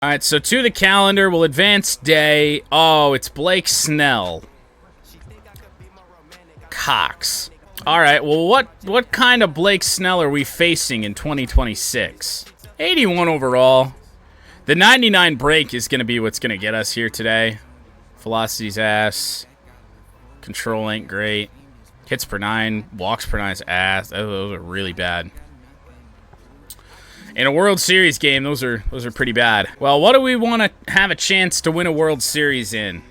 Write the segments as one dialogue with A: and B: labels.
A: All right, so to the calendar, we'll advance day. Oh, it's Blake Snell. Cox. All right, well, what kind of Blake Snell are we facing in 2026? 81 overall. The 99 break is going to be what's going to get us here today. Velocity's ass. Control ain't great. Hits per 9, walks per 9's ass. Those are really bad. In a World Series game, those are pretty bad. Well, what do we want to have a chance to win a World Series in?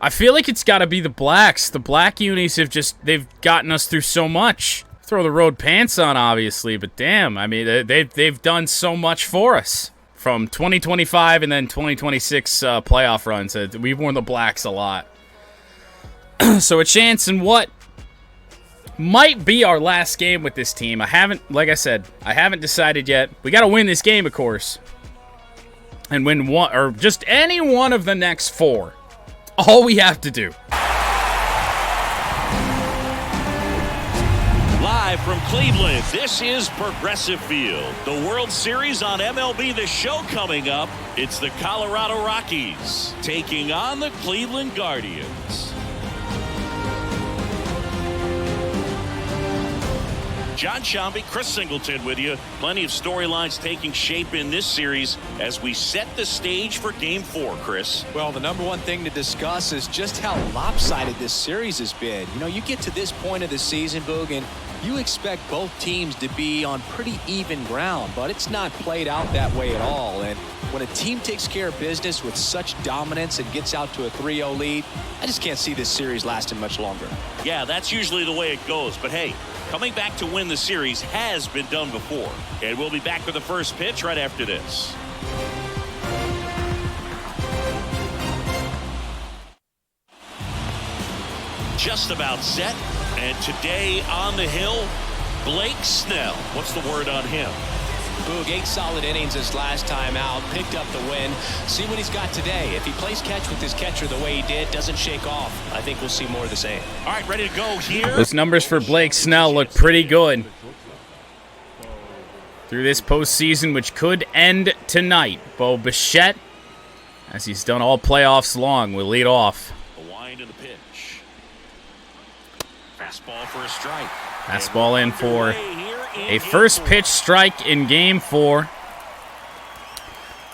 A: I feel like it's got to be the Blacks. The Black unis they've gotten us through so much. Throw the road pants on, obviously, but damn, I mean, they've done so much for us. From 2025 and then 2026 playoff runs, we've worn the Blacks a lot. So a chance in what might be our last game with this team. Like I said, I haven't decided yet. We got to win this game, of course. And win one, or just any one of the next 4. All we have to do.
B: Live from Cleveland, this is Progressive Field. The World Series on MLB The Show coming up. It's the Colorado Rockies taking on the Cleveland Guardians. John Shambi, Chris Singleton with you. Plenty of storylines taking shape in this series as we set the stage for Game 4, Chris.
C: Well, the number one thing to discuss is just how lopsided this series has been. You know, you get to this point of the season, Boog, and you expect both teams to be on pretty even ground, but it's not played out that way at all. And when a team takes care of business with such dominance and gets out to a 3-0 lead, I just can't see this series lasting much longer.
B: Yeah, that's usually the way it goes. But hey, coming back to win the series has been done before. And we'll be back with the first pitch right after this. Just about set. And today on the hill, Blake Snell. What's the word on him?
C: Boog, 8 solid innings this last time out, picked up the win. See what he's got today. If he plays catch with his catcher the way he did, doesn't shake off, I think we'll see more of the same.
B: All right, ready to go here.
A: Those numbers for Blake Snell look pretty good through this postseason, which could end tonight. Bo Bichette, as he's done all playoffs long, will lead off.
B: A wind in the pitch. Fastball for a strike.
A: Fastball in for a first pitch strike in Game 4.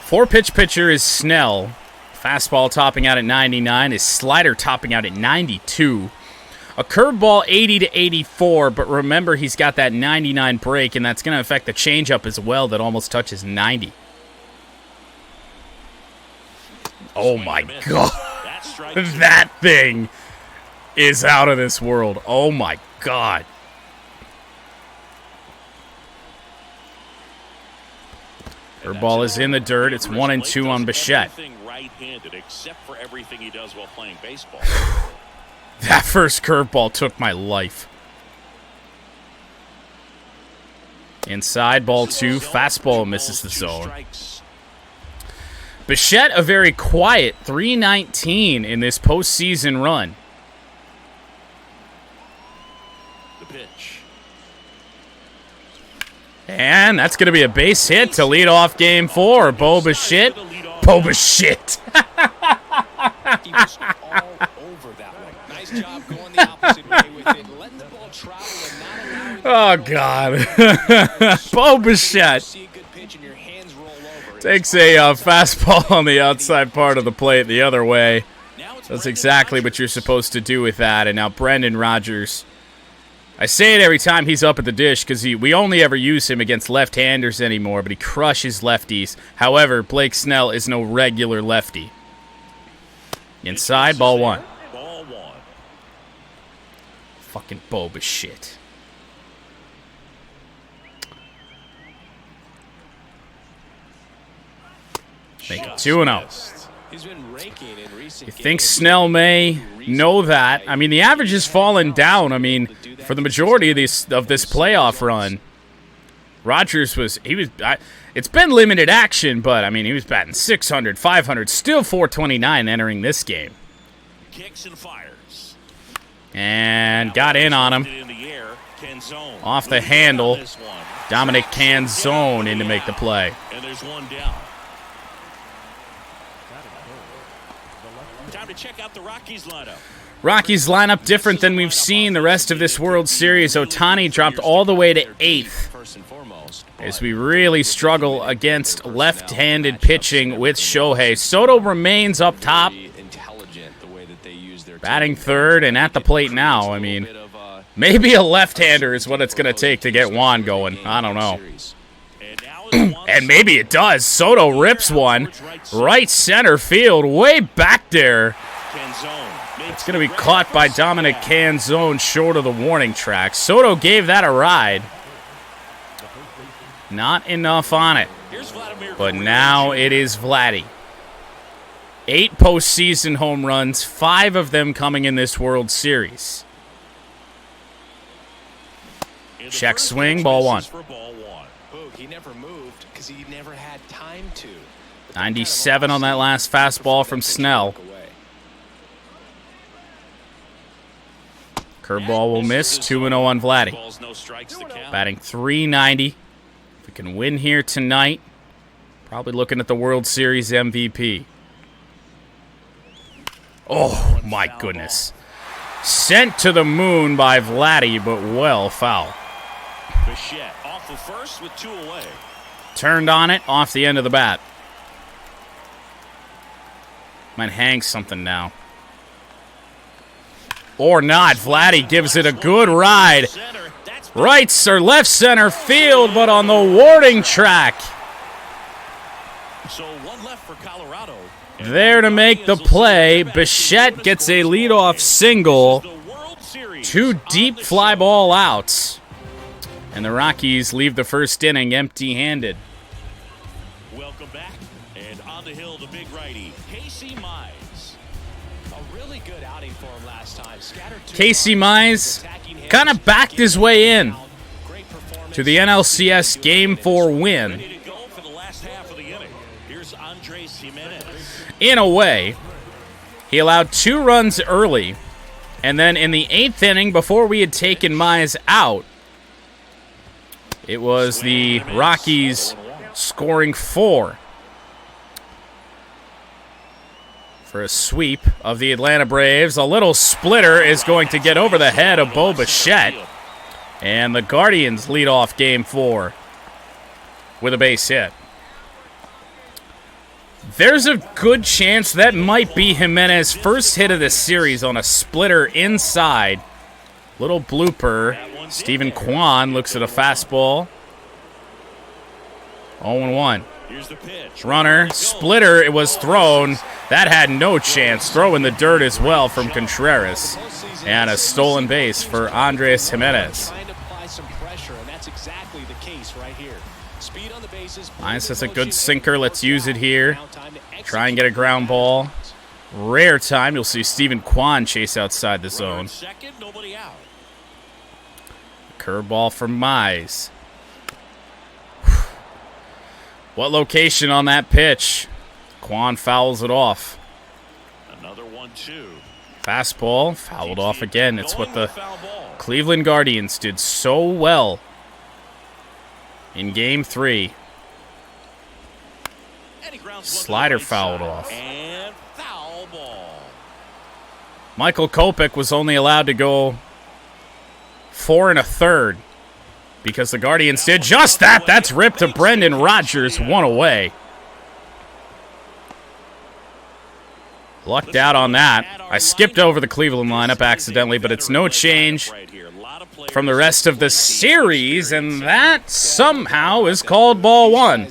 A: 4-pitch pitcher is Snell. Fastball topping out at 99. His slider topping out at 92. A curveball 80 to 84, but remember he's got that 99 break, and that's going to affect the changeup as well that almost touches 90. Oh my God. That thing is out of this world. Oh my God. Curveball is in the dirt. It's 1-2 on Bichette.
B: Right-handed, except for everything he does while playing baseball.
A: That first curveball took my life. Inside, ball 2. Fastball misses the zone. Bichette, a very quiet 319 in this postseason run.
B: The pitch.
A: And that's going to be a base hit to lead off Game 4. Bo Bichette. Bo Bichette.
C: He was all over that one. Nice job going the opposite way with it, letting the ball travel and not allowing.
A: Oh, God. Bo Bichette takes a fastball on the outside part of the plate the other way. That's exactly what you're supposed to do with that. And now Brendan Rodgers. I say it every time he's up at the dish because we only ever use him against left-handers anymore, but he crushes lefties. However, Blake Snell is no regular lefty. Inside, ball 1.
B: Ball 1.
A: Fucking Bo Bichette. Make it 2-0. You think Snell may know that? I mean, the average has fallen down. I mean, for the majority of this playoff run, Rodgers it's been limited action, but I mean, he was batting 600, 500, still 429 entering this game.
B: Kicks and fires.
A: And got in on him. Off the handle. Dominic Canzone in to make the play.
B: And there's one down. Time to check out the Rockies lineup.
A: Rockies lineup different than we've seen the rest of this World Series. Ohtani dropped all the way to 8th as we really struggle against left-handed pitching with Shohei. Soto remains up top, batting third and at the plate now. I mean, maybe a left-hander is what it's going to take to get Juan going. I don't know. And maybe it does. Soto rips one. Right center field, way back there. It's going to be caught by Dominic Canzone short of the warning track. Soto gave that a ride. Not enough on it. But now it is Vladdy. 8 postseason home runs, 5 of them coming in this World Series. Check swing, ball 1.
C: He never moved because he never had time to.
A: 97 on that last fastball from Snell. Curveball will miss. 2-0 on Vladdy. Batting .390. If we can win here tonight, probably looking at the World Series MVP. Oh, my goodness. Sent to the moon by Vladdy, but well foul.
B: Bichette off the first with 2 away.
A: Turned on it off the end of the bat. Might hang something now. Or not. Vladdy gives it a good ride. Right or left center field, but on the warning track.
B: So 1 left for Colorado.
A: There to make the play. Bichette gets a leadoff single. 2 deep fly ball outs. And the Rockies leave the first inning empty-handed.
B: Welcome back. And on the hill, the big righty, Casey Mize.
C: A really good outing for him last time.
A: Casey Mize kind of backed his way in to the NLCS Game 4 win.
B: Ready to go for the last half of the inning. Here's Andres Jimenez.
A: In a way, he allowed 2 runs early, and then in the 8th inning, before we had taken Mize out, it was the Rockies scoring 4 for a sweep of the Atlanta Braves. A little splitter is going to get over the head of Bo Bichette, and the Guardians lead off Game 4 with a base hit. There's a good chance that might be Jimenez's first hit of the series on a splitter inside. Little blooper. Stephen Kwan looks at a fastball. 0-1.
B: Here's the pitch.
A: Runner, splitter, it was thrown. That had no chance. Throw in the dirt as well from Contreras. And a stolen base for Andres Jimenez. Mize has a good sinker. Let's use it here. Try and get a ground ball. Rare time. You'll see Stephen Kwan chase outside the zone. Curveball from Mize. What location on that pitch? Kwan fouls it off.
B: Another 1-2.
A: Fastball fouled off again. It's what the Cleveland Guardians did so well in Game 3. Slider fouled off.
B: And foul ball.
A: Michael Kopech was only allowed to go 4 1/3 because the Guardians did just that. That's ripped to Brendan Rodgers, 1 away. Lucked out on that. I skipped over the Cleveland lineup accidentally, but it's no change from the rest of the series, and that somehow is called ball 1.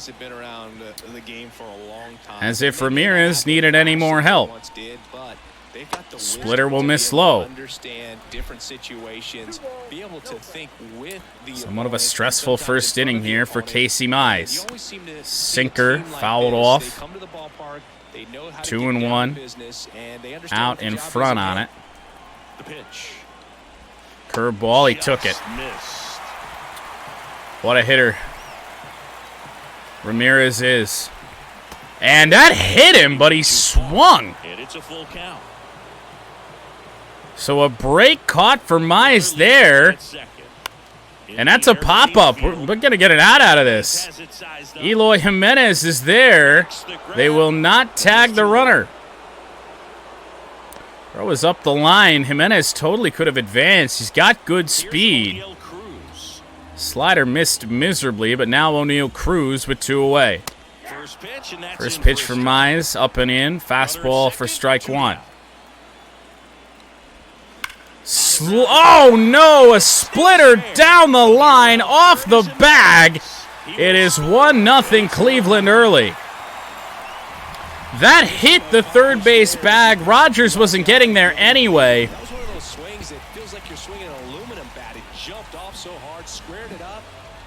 A: As if Ramirez needed any more help. Splitter will miss low. Somewhat of a stressful first inning here for Casey Mize. Sinker fouled off. 2-1. Out in front on it. Curveball, he took it. What a hitter Ramirez is. And that hit him, but he swung.
B: It's a full count.
A: So a break caught for Mize there. And that's a pop-up. We're going to get an out of this. Eloy Jimenez is there. They will not tag the runner. Throw is up the line. Jimenez totally could have advanced. He's got good speed. Slider missed miserably, but now O'Neal Cruz with 2 away. First pitch for Mize, up and in. Fastball for strike 1. Oh no, a splitter down the line, off the bag. It is 1-0 Cleveland early. That hit the third base bag. Rogers wasn't getting there anyway.
C: That was one of those swings that feels like you're swinging an aluminum bat. It jumped off so hard, squared it up,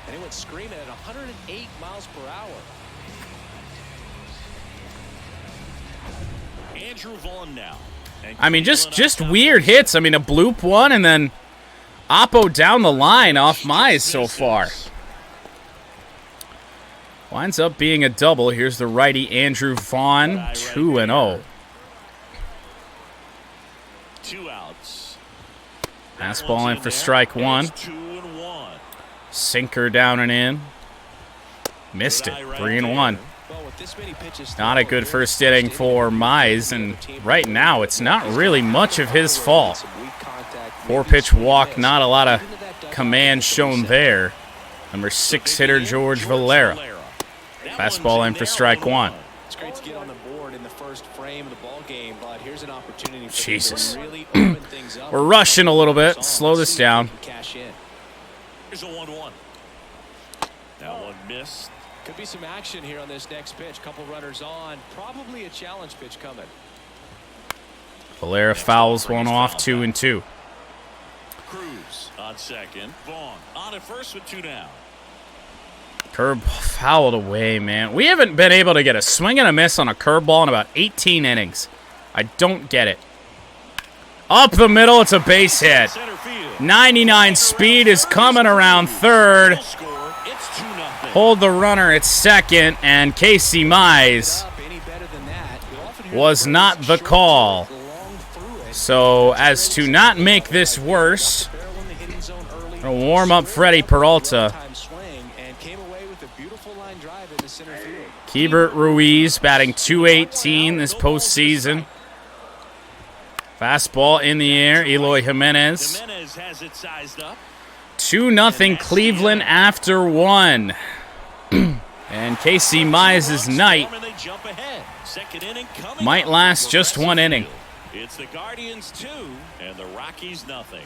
C: and it went screaming at 108 miles per hour.
B: Andrew Vaughn now.
A: I mean, just weird hits. I mean, a bloop one and then Oppo down the line off Mize so far. Winds up being a double. Here's the righty Andrew Vaughn, 2-0.
B: 2 outs.
A: Fastball in for strike 1. Sinker down and in. Missed it. 3-1. Not a good first inning for Mize, and right now it's not really much of his fault. 4-pitch walk, not a lot of command shown there. Number 6 hitter George Valera. Fastball in for strike 1.
C: It's great to get on the board in the first frame of the ball game, but here's an opportunity for
A: Jesus.
C: them to really open things up.
A: We're rushing a little bit. Slow this down.
C: Cash in.
B: Here's a 1-1. That one missed.
C: Could be some action here on this next pitch. Couple runners on. Probably a challenge pitch coming.
A: Valera fouls one off, 2-2.
B: Cruz on second. Vaughn on at first with 2 down.
A: Curb fouled away, man. We haven't been able to get a swing and a miss on a curveball in about 18 innings. I don't get it. Up the middle, it's a base hit. 99 speed is coming around third. Hold the runner at second, and Casey Mize was not the call. So, as to not make this worse, a warm up Freddie Peralta. Keibert Ruiz batting .218 this postseason. Fastball in the air, Eloy Jimenez. 2-0 Cleveland after 1. And Casey Mize's night might last just 1 inning.
B: It's the Guardians 2 and the Rockies nothing.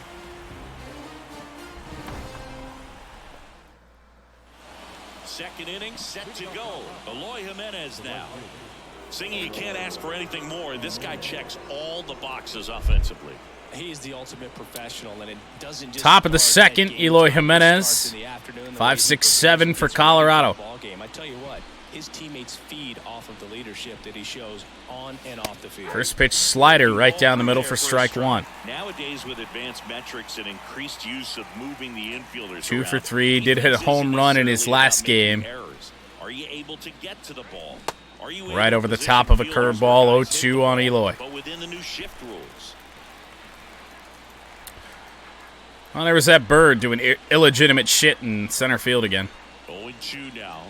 B: Second inning set to go. Eloy Jimenez now. Singing, you can't ask for anything more. This guy checks all the boxes offensively.
C: He is the ultimate professional, and it doesn't just
A: top of the second, Eloy Jimenez. 5-6-7 for Colorado.
C: I tell you what, his teammates feed off of the leadership that he shows on and off the field.
A: First pitch slider right down the middle for strike 1.
B: Nowadays, with advanced metrics and increased use of moving the infielders
A: 2 for 3. Did hit a home run in his last game.
B: Are you able to get to the ball?
A: Right over the top of a curveball, 0-2 on Eloy.
B: But within the new shift rules.
A: Well, there was that bird doing illegitimate shit in center field again.
B: 0-2 now.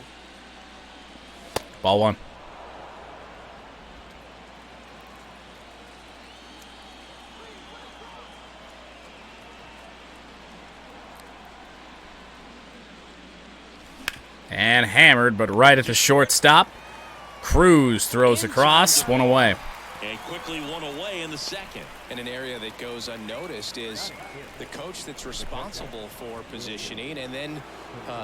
A: Ball 1. And hammered, but right at the shortstop. Cruz throws across, 1 away.
B: And quickly 1 away in the second.
C: In an area that goes unnoticed is the coach that's responsible for positioning, and then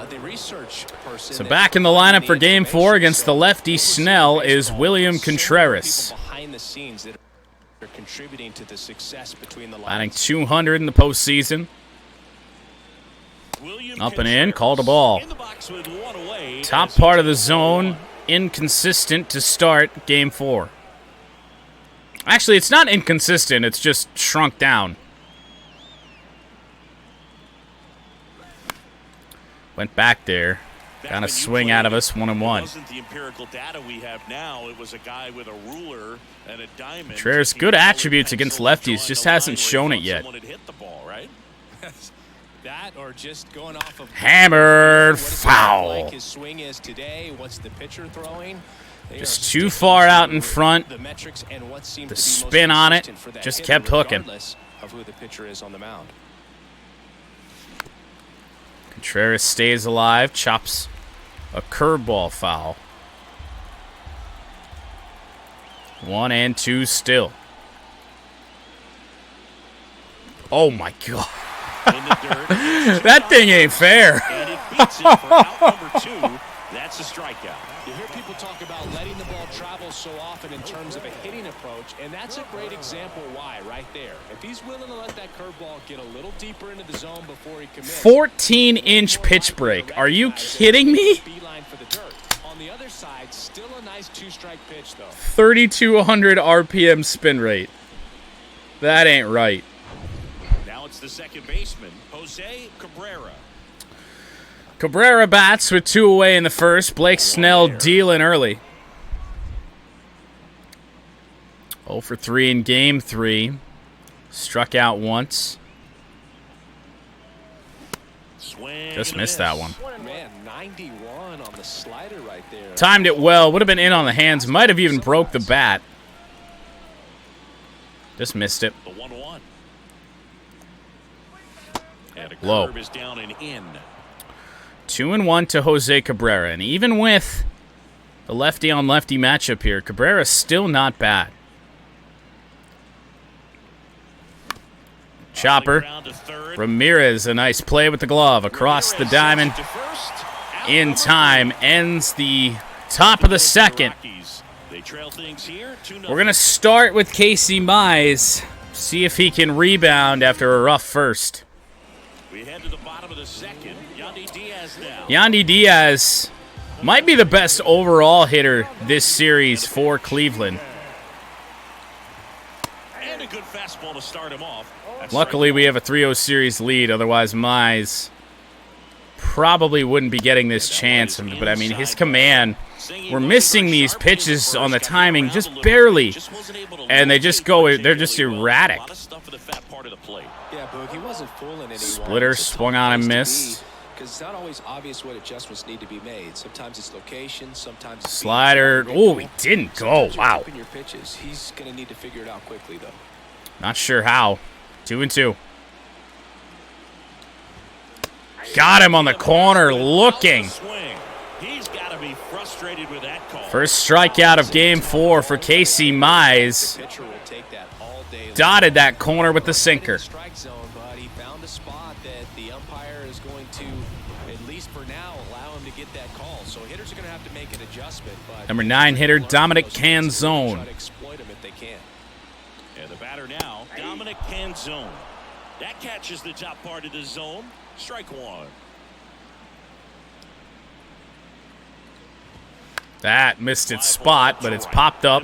C: the research person.
A: So back in the lineup for Game 4 against the lefty Snell is William Contreras.
C: Behind the scenes that are contributing to the success between the lines.
A: Batting .200 in the postseason. Up and in, called a ball. Top part of the zone, inconsistent to start Game 4. Actually, it's not inconsistent, it's just shrunk down. Went back there. Got a swing out of us, 1-1.
B: It wasn't the empirical data we have now. It was a guy with a ruler and a diamond.
A: Contreras, good attributes against lefties, just hasn't shown it yet.
C: that or just going off of
A: hammered foul.
C: like his swing is today, what's the pitcher throwing?
A: Just too far out in front.
C: The metrics and what seemed
A: The
C: to be most
A: spin on it
C: consistent for that
A: just
C: hitter,
A: kept hooking.
C: regardless of who the pitcher is on the mound.
A: Contreras stays alive, chops a curveball foul. 1 and 2 still.
B: Oh my God.
A: That thing ain't fair.
B: And it beats it for out number 2. That's a strikeout.
C: You hear people talk about letting the ball travel so often in terms of a hitting approach, and that's a great example why right there. If he's willing to let that curveball get a little deeper into the zone before he commits.
A: 14-inch pitch break. Are you kidding me?
C: On the other side, still a nice 2-strike pitch though.
A: 3,200 RPM spin rate. That ain't right.
B: Now it's the second baseman, Jose Cabrera.
A: Cabrera bats with 2 away in the first. Blake Snell dealing early. 0 for 3 in Game 3. Struck out once. Just missed that one.
C: Man, 91 on the slider right there.
A: Timed it well. Would have been in on the hands. Might have even broke the bat. Just missed it.
B: The 1-1. And a
A: Low.
B: curve is down and in.
A: 2-1 to Jose Cabrera. And even with the lefty-on-lefty matchup here, Cabrera's still not bad. Chopper. Ramirez, a nice play with the glove across the diamond. In time, ends the top of the second. We're going to start with Casey Mize. See if he can rebound after a rough first.
B: We head to the bottom of the second. Yandy Diaz now.
A: Yandy Diaz might be the best overall hitter this series for Cleveland.
B: And a good fastball to start him off. That's
A: Luckily, we have a 3-0 series lead. Otherwise, Mize probably wouldn't be getting this chance. But, I mean, his command, we're missing these pitches on the timing just barely. And they just go, they're just erratic.
C: Yeah, Boog, he wasn't fooling anyone.
A: Splitter swung on and missed.
C: Because it's not always obvious what adjustments need to be made. Sometimes it's location, sometimes it's
A: slider. Oh, he didn't go. Wow.
C: Your pitches. He's going to need to figure it out quickly, though.
A: Not sure how. 2-2. Got him on the corner looking.
B: He's got to be frustrated with that call.
A: First strikeout of Game 4 for Casey Mize. Dotted that corner with the sinker.
C: Strike zone, but he found a spot that the umpire is going to, at least for now, allow him to get that call. So hitters are going to have to make an adjustment. But
A: Number 9 hitter Dominic Canzone.
C: try to exploit him if they can.
B: And the batter now, Dominic Canzone. That catches the top part of the zone. Strike 1.
A: That missed its spot, but it's popped up.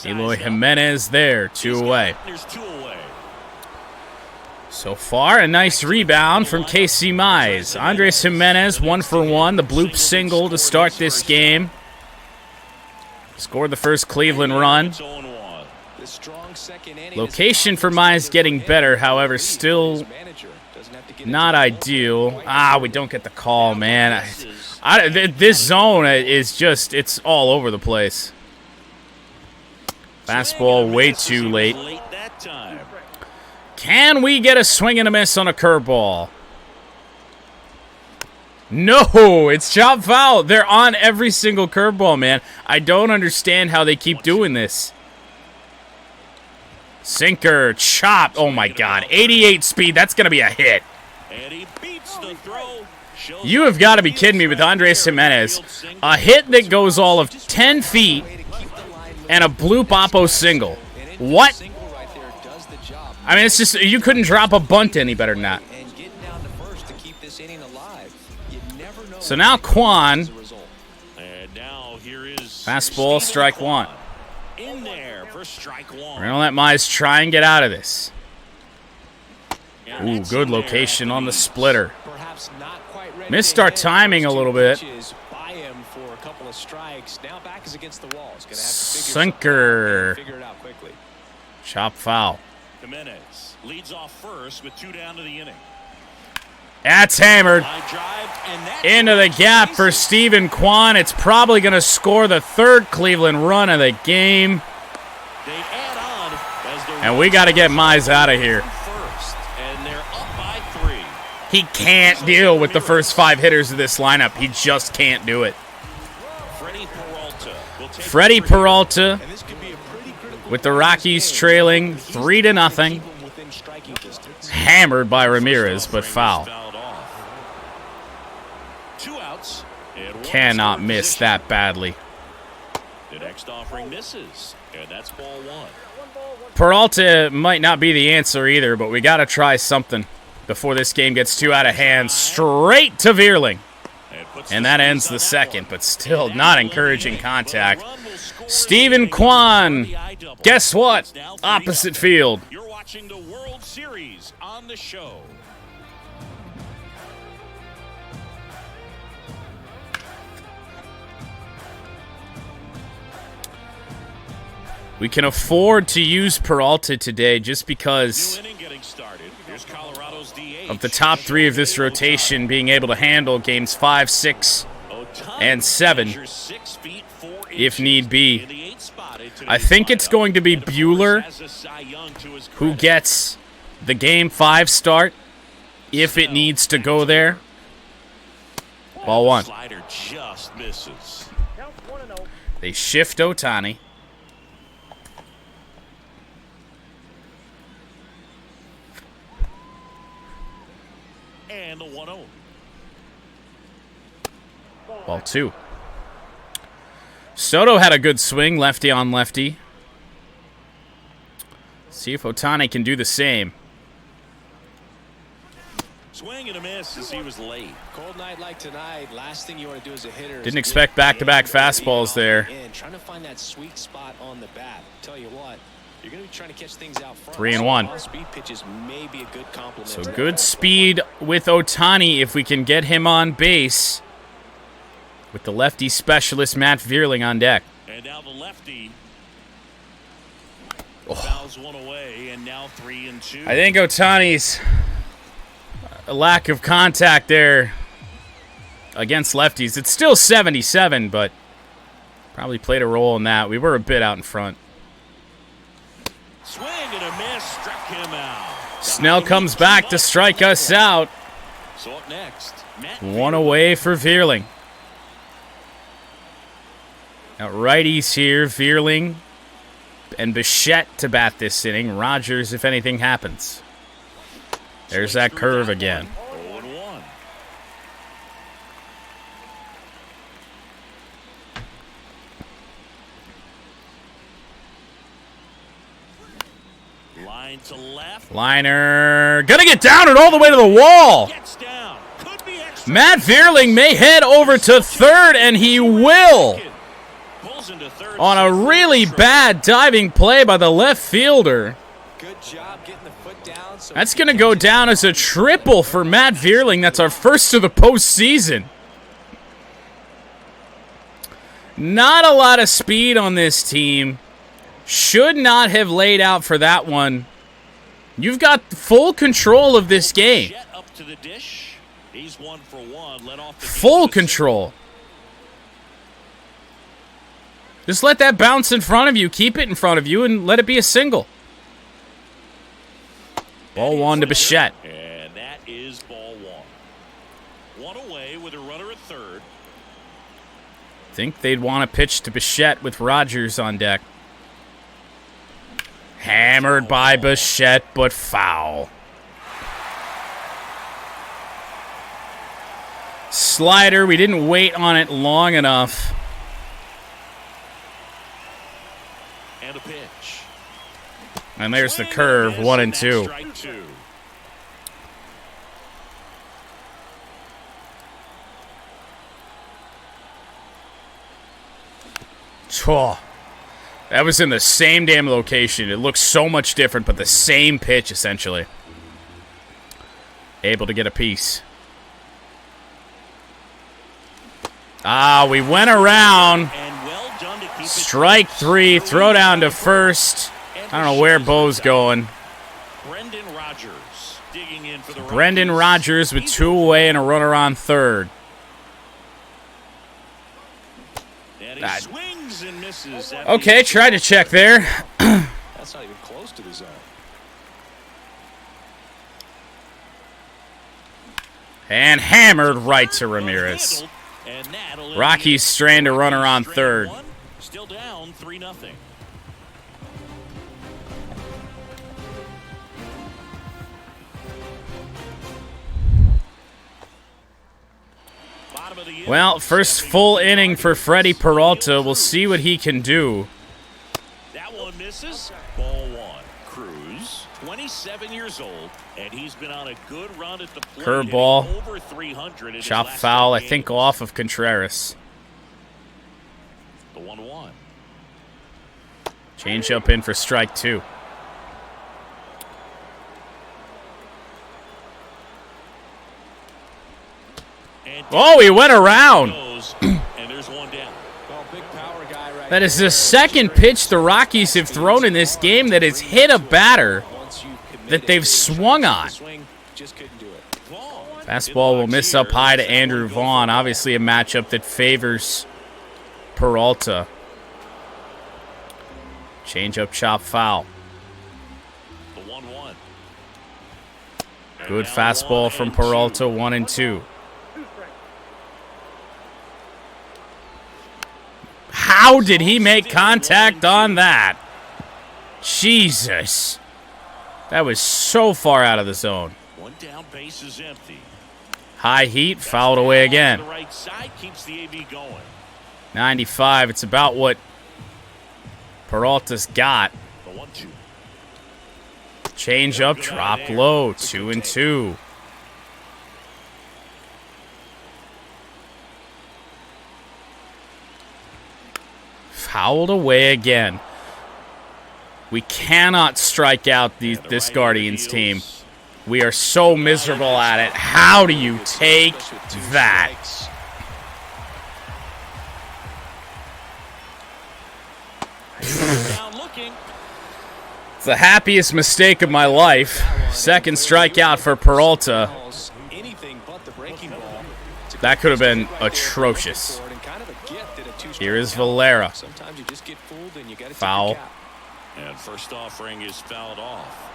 A: Eloy Jimenez there, 2 away.
B: There's 2 away.
A: So far, a nice rebound from Casey Mize. Andres Jimenez, 1 for 1, the bloop single to start this game. Scored the first Cleveland run. Location for Mize getting better, however, still not ideal. Ah, we don't get the call, man. This zone is just, it's all over the place. Fastball way too late. Can we get a swing and a miss on a curveball? No, it's chop foul. They're on every single curveball, man. I don't understand how they keep doing this. Sinker, chop. Oh, my God. 88 speed. That's going to be a hit.
B: And he beats the throw.
A: You have got to be kidding me with Andres Jimenez. A hit that goes all of 10 feet and a bloop oppo single. What? I mean, it's just, you couldn't drop a bunt any better than that. So now Quan. Fastball, strike 1.
B: In there for strike 1.
A: We're going to let Mize try and get out of this. Ooh, good location on the splitter. Missed our timing a little bit. Sinker. Chop foul.
B: Jimenez leads off first with 2 down to the inning.
A: That's hammered.
B: Line drive, and that's
A: Into the gap for Stephen Kwan. It's probably going to score the third Cleveland run of the game.
B: They add on as the
A: And we got to get Mize out of here.
B: first, and they're up by 3.
A: He can't deal with the first 5 hitters of this lineup. He just can't do it. Freddie Peralta
C: And this could be a pretty critical
A: with the Rockies trailing 3-0.
C: within striking distance.
A: Hammered by Ramirez, but foul.
B: 2 outs. And one
A: Cannot
B: scoring
A: miss
B: position.
A: that badly.
B: The next offering misses, and that's ball 1.
A: Peralta might not be the answer either, but we got to try something before this game gets too out of hand. Straight to Veerling. And that ends the second, but still not encouraging contact. Stephen Kwan, guess what? Opposite field.
B: You're watching the World Series on the show.
A: We can afford to use Peralta today just because
B: New inning getting started. Here's Colorado's DH.
A: of the top 3 of this rotation being able to handle games 5, 6, and 7
B: Measures 6 feet 4
A: if
B: inches.
A: need be.
B: In the 8th spot into
A: I
B: the
A: think it's
B: lineup.
A: going to be
B: And of course,
A: Buehler
B: has a Cy Young to his
A: who
B: credit.
A: gets the game 5 start if it needs to go there. Ball 1.
B: Slider just misses.
A: They shift Ohtani.
B: And the 1-0.
A: Ball 2. Soto had a good swing, lefty on lefty. See if Ohtani can do the same.
B: Swing and a miss as he was late.
C: Cold night like tonight, last thing you want to do as a hitter is
A: Didn't expect back-to-back fastballs there.
C: Trying to find that sweet spot on the bat. Tell you what, you're going to be trying to catch things out front.
A: 3-1.
C: Speed pitches may be a good compliment.
A: So good speed with Ohtani if we can get him on base with the lefty specialist Matt Veerling on deck.
B: And now the lefty
A: Oh.
B: fouls one away, and now 3-2.
A: I think Ohtani's lack of contact there against lefties. It's still 77, but probably played a role in that. We were a bit out in front.
B: Swing and a miss, struck him out.
A: Snell comes back to strike us out.
B: So up next, Matt
A: One away for Veerling. Now righties here, Veerling and Bichette to bat this inning. Rogers if anything happens. There's that curve again.
B: 0-1. Line to left.
A: Liner gonna get down and all the way to the wall.
B: Gets down. Could be extra.
A: Matt Veerling may head over to third, and he will
B: Pulls into third.
A: on a really bad diving play by the left fielder.
C: Good job getting the foot down. So
A: That's going to go down as a triple for Matt Veerling. That's our first of the postseason. Not a lot of speed on this team. Should not have laid out for that one. You've got full control of this game.
B: Jet up to the dish. He's 1 for 1. Let off the game
A: Full
B: with a
A: control. Just let that bounce in front of you. Keep it in front of you and let it be a single. Ball 1 to Bichette.
B: And that is ball 1. One away with a runner at third.
A: Think they'd want to pitch to Bichette with Rogers on deck. Hammered by Bichette, but foul. Slider, we didn't wait on it long enough.
B: And a pitch.
A: And there's the
B: Swing
A: curve,
B: and a miss,
A: 1 and
B: that's
A: 2.
B: strike 2.
A: Oh, that was in the same damn location. It looks so much different, but the same pitch, essentially. Able to get a piece. Ah, we went around.
B: And well done to keep it
A: Strike 3, throw down to first. I don't know where Bo's going.
B: Brendan Rogers. digging in for the
A: Brendan
B: Rockies.
A: Rodgers with 2 away and a runner on third.
B: And he swings and misses.
A: Okay, tried to check there.
C: That's not even close to the zone.
A: And hammered right to Ramirez. Rockies strand a runner on third.
B: Still down 3-0.
A: Well, first full inning for Freddie Peralta. We'll see what he can do.
B: That one misses. Ball 1. Cruz, 27 years old, and he's been on a good run at the plate.
A: Curveball.
B: Over 300 in his
A: Chop
B: last
A: foul, I
B: 10
A: think,
B: games.
A: off of Contreras.
B: The 1-1.
A: Change up in for strike 2. Oh, he went around.
B: And there's one down.
C: Well, big power guy right
A: That is the second pitch the Rockies have thrown in this game that has hit a batter that they've swung on.
C: Just couldn't do it.
A: Fastball will miss up high to Andrew Vaughn. Obviously a matchup that favors Peralta. Change up, chop foul.
B: The 1-1.
A: Good fastball from Peralta, 1-2. How did he make contact on that? Jesus. That was so far out of the zone.
B: One down, base is empty.
A: High heat, fouled away again.
B: The right side keeps the AB going.
A: 95, it's about what Peralta's got.
B: The 1-2.
A: Change up, drop low, 2-2. Fouled away again. We cannot strike out this Guardians team. We are so miserable at it. How do you take that? It's the happiest mistake of my life. Second strikeout for Peralta. That could have been atrocious. Here is Valera. Foul.
B: And first offering is fouled off.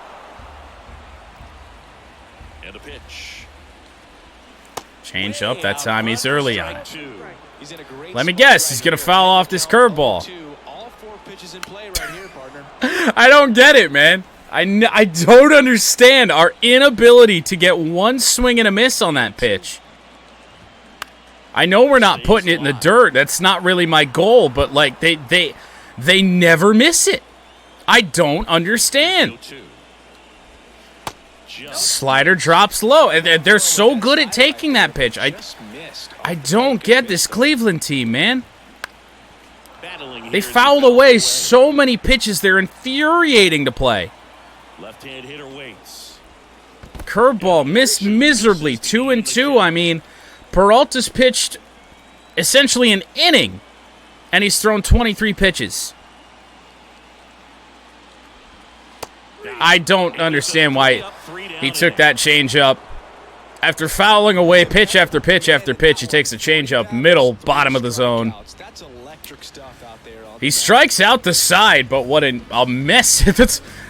B: And a pitch.
A: Change up. That time he's early on it. Let me guess. He's going to foul off this curveball. I don't get it, man. I don't understand our inability to get one swing and a miss on that pitch. I know we're not putting it in the dirt. That's not really my goal, but like they never miss it. I don't understand. Slider drops low. And they're so good at taking that pitch. I don't get this Cleveland team, man. They fouled away so many pitches. They're infuriating to play.
B: Left-hand hitter waits.
A: Curveball missed miserably. 2-2. I mean, Peralta's pitched essentially an inning, and he's thrown 23 pitches. I don't understand why he took that changeup. After fouling away pitch after pitch after pitch, he takes a changeup middle, bottom of the zone. He strikes out the side, but what a mess.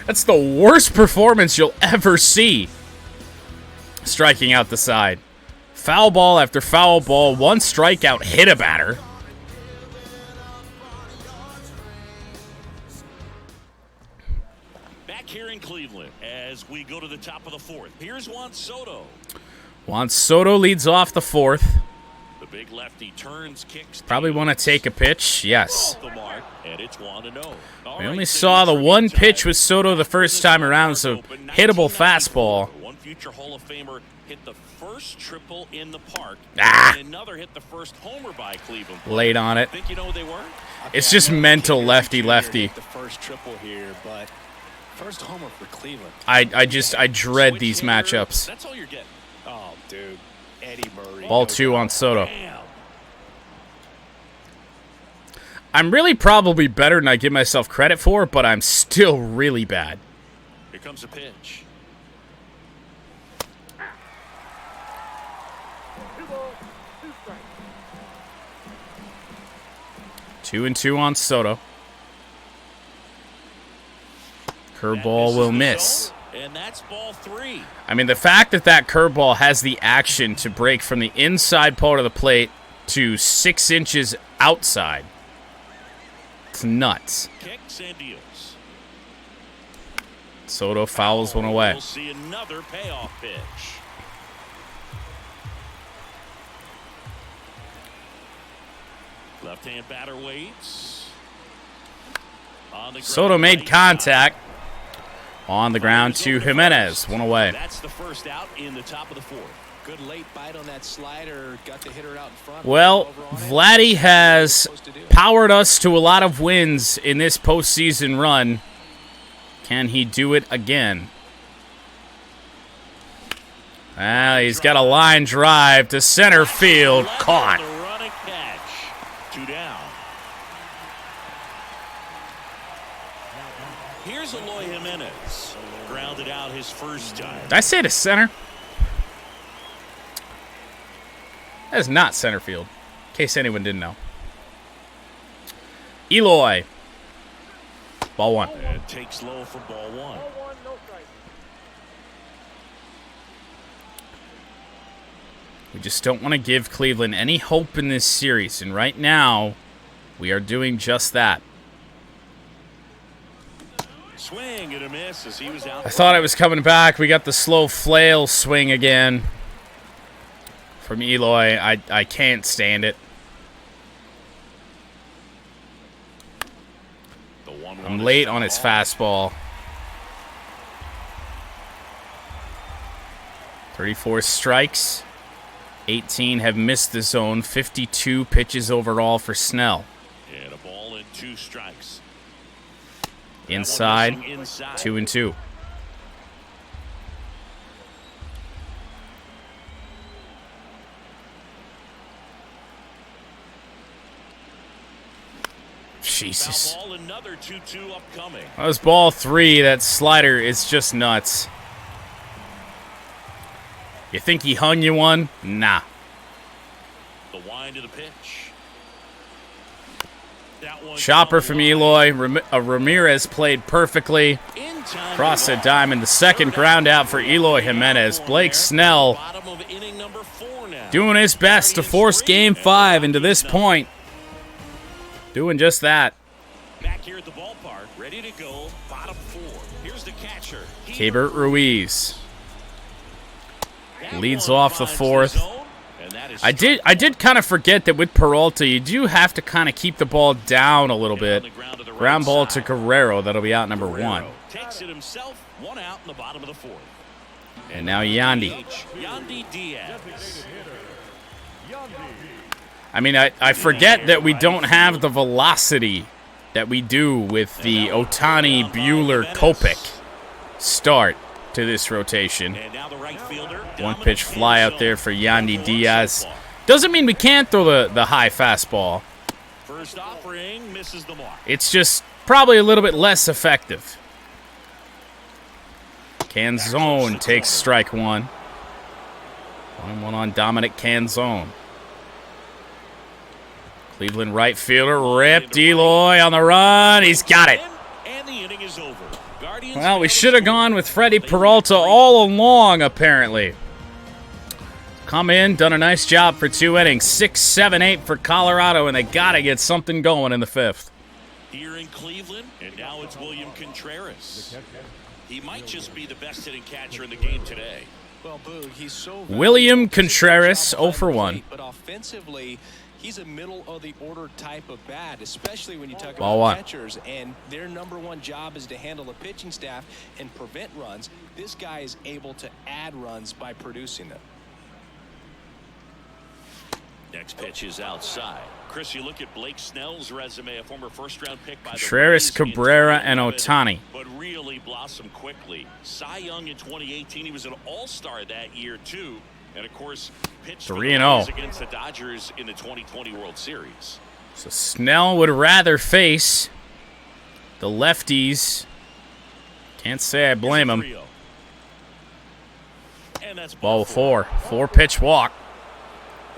A: That's the worst performance you'll ever see. Striking out the side. Foul ball after foul ball, one strikeout, hit a batter.
B: Back here in Cleveland as we go to the top of the fourth. Here's Juan Soto.
A: Juan Soto leads off the fourth.
B: The big lefty turns, kicks.
A: Probably want to take a pitch. Yes.
B: Off the mark, and it's 1-0.
A: We only saw the one pitch with Soto the first time around, so hittable fastball.
B: One future Hall of Famer hit the first triple in the park.
A: Ah.
B: And another hit the first homer by Cleveland.
A: Late on it.
B: Think you know what they were?
A: It's just mental lefty-lefty.
C: The first triple here, but first homer for Cleveland.
A: I dread these matchups.
B: That's all you're getting.
C: Oh, dude. Eddie Murray.
A: Ball 2 on Soto.
B: Damn.
A: I'm really probably better than I give myself credit for, but I'm still really bad.
B: Here comes a pitch.
A: 2-2 on Soto. Curveball will miss.
B: And that's ball 3.
A: I mean, the fact that that curveball has the action to break from the inside part of the plate to 6 inches outside, it's nuts.
B: Kicks and deals.
A: Soto fouls one away.
B: We'll see another payoff pitch. Left-hand batter waits.
A: Soto made contact on the ground to Jimenez. One away.
B: That's the first out in the top of the 4th.
C: Good late bite on that slider. Got the hitter out in front.
A: Well, Vladdy has powered us to a lot of wins in this postseason run. Can he do it again? Well, he's got a line drive to center field. Caught.
B: Running catch. 2 down. Here's Eloy Jimenez. Grounded out his first time.
A: Did I say to center? That is not center field, in case anyone didn't know. Eloy. Ball 1.
B: It takes low for ball 1.
A: We just don't want to give Cleveland any hope in this series, and right now, we are doing just that.
B: Swing and a miss as he was out.
A: I thought I was coming back. We got the slow flail swing again from Eloy. I can't stand it. I'm late on his fastball. 34 strikes. 18 have missed the zone. 52 pitches overall for Snell.
B: And a ball and 2 strikes.
A: Inside, 2-2. Jesus.
B: Another 2-2 upcoming.
A: That was ball 3. That slider is just nuts. You think he hung you one? Nah.
B: The wind of the pitch.
A: Chopper from Eloy. Ramirez played perfectly. Cross the diamond. The second ground out for Eloy Jimenez. Blake Snell doing his best to force Game 5 into this point. Doing just that.
B: Back here at the ballpark, ready to go. Bottom 4. Here's the catcher.
A: Keibert Ruiz leads off the 4th. I did kind of forget that with Peralta, you do have to kind of keep the ball down a little bit. Ground ball to Guerrero. That'll be out number 1.
B: Takes it himself. 1 out in the bottom of the 4th.
A: And now Yandy.
B: Yandy Diaz.
A: I mean, I forget that we don't have the velocity that we do with the Ohtani, Buehler, Kopech start to this rotation. 1 pitch fly out there for Yandy Diaz. Doesn't mean we can't throw the high fastball.
B: First offering misses the mark.
A: It's just probably a little bit less effective. Canzone takes strike 1. 1-1 on Dominic Canzone. Cleveland right fielder ripped. Eloy on the run. He's got it.
B: And the inning is over.
A: Well, we should have gone with Freddie Peralta all along, apparently. Come in, done a nice job for 2 innings. 6, 7, 8 for Colorado, and they got to get something going in the 5th.
B: Here in Cleveland, and now it's William Contreras. He might just be the best hitting catcher in the game today.
C: Well, Boog, he's so
A: William Contreras, 0 for 1.
C: But offensively, he's a middle-of-the-order type of bat, especially when you talk
A: Ball
C: about
A: 1.
C: catchers, and their number 1 job is to handle the pitching staff and prevent runs. This guy is able to add runs by producing them.
B: Next pitch is outside. Chris, you look at Blake Snell's resume, a former first-round pick by
A: Contreras,
B: the Rockies,
A: Cabrera, and Ohtani.
B: but really blossomed quickly. Cy Young in 2018, he was an all-star that year too, and of course pitched
A: 3-0
B: against the Dodgers in the 2020 World Series.
A: So Snell would rather face the lefties. Can't say I blame him.
B: And that's
A: Ball 4. 4-pitch walk.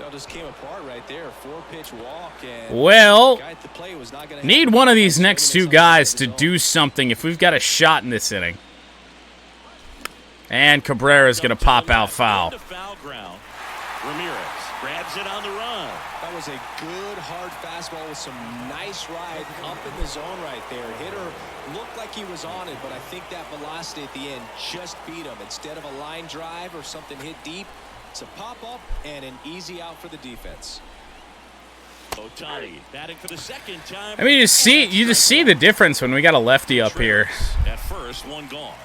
C: That just came apart right there. 4-pitch walk. And
A: well,
C: guy at the plate was not gonna
A: need one of these next two guys to do something if we've got a shot in this inning. And Cabrera's going to pop out foul.
B: Ramirez grabs it on the run.
C: That was a good hard fastball with some nice ride up in the zone right there. Hitter looked like he was on it, but I think that velocity at the end just beat him. Instead of a line drive or something hit deep, it's a pop-up and an easy out for the defense.
B: Ohtani batting for the second time.
A: I mean, you just see the difference when we got a lefty up here.
B: At first, one gone.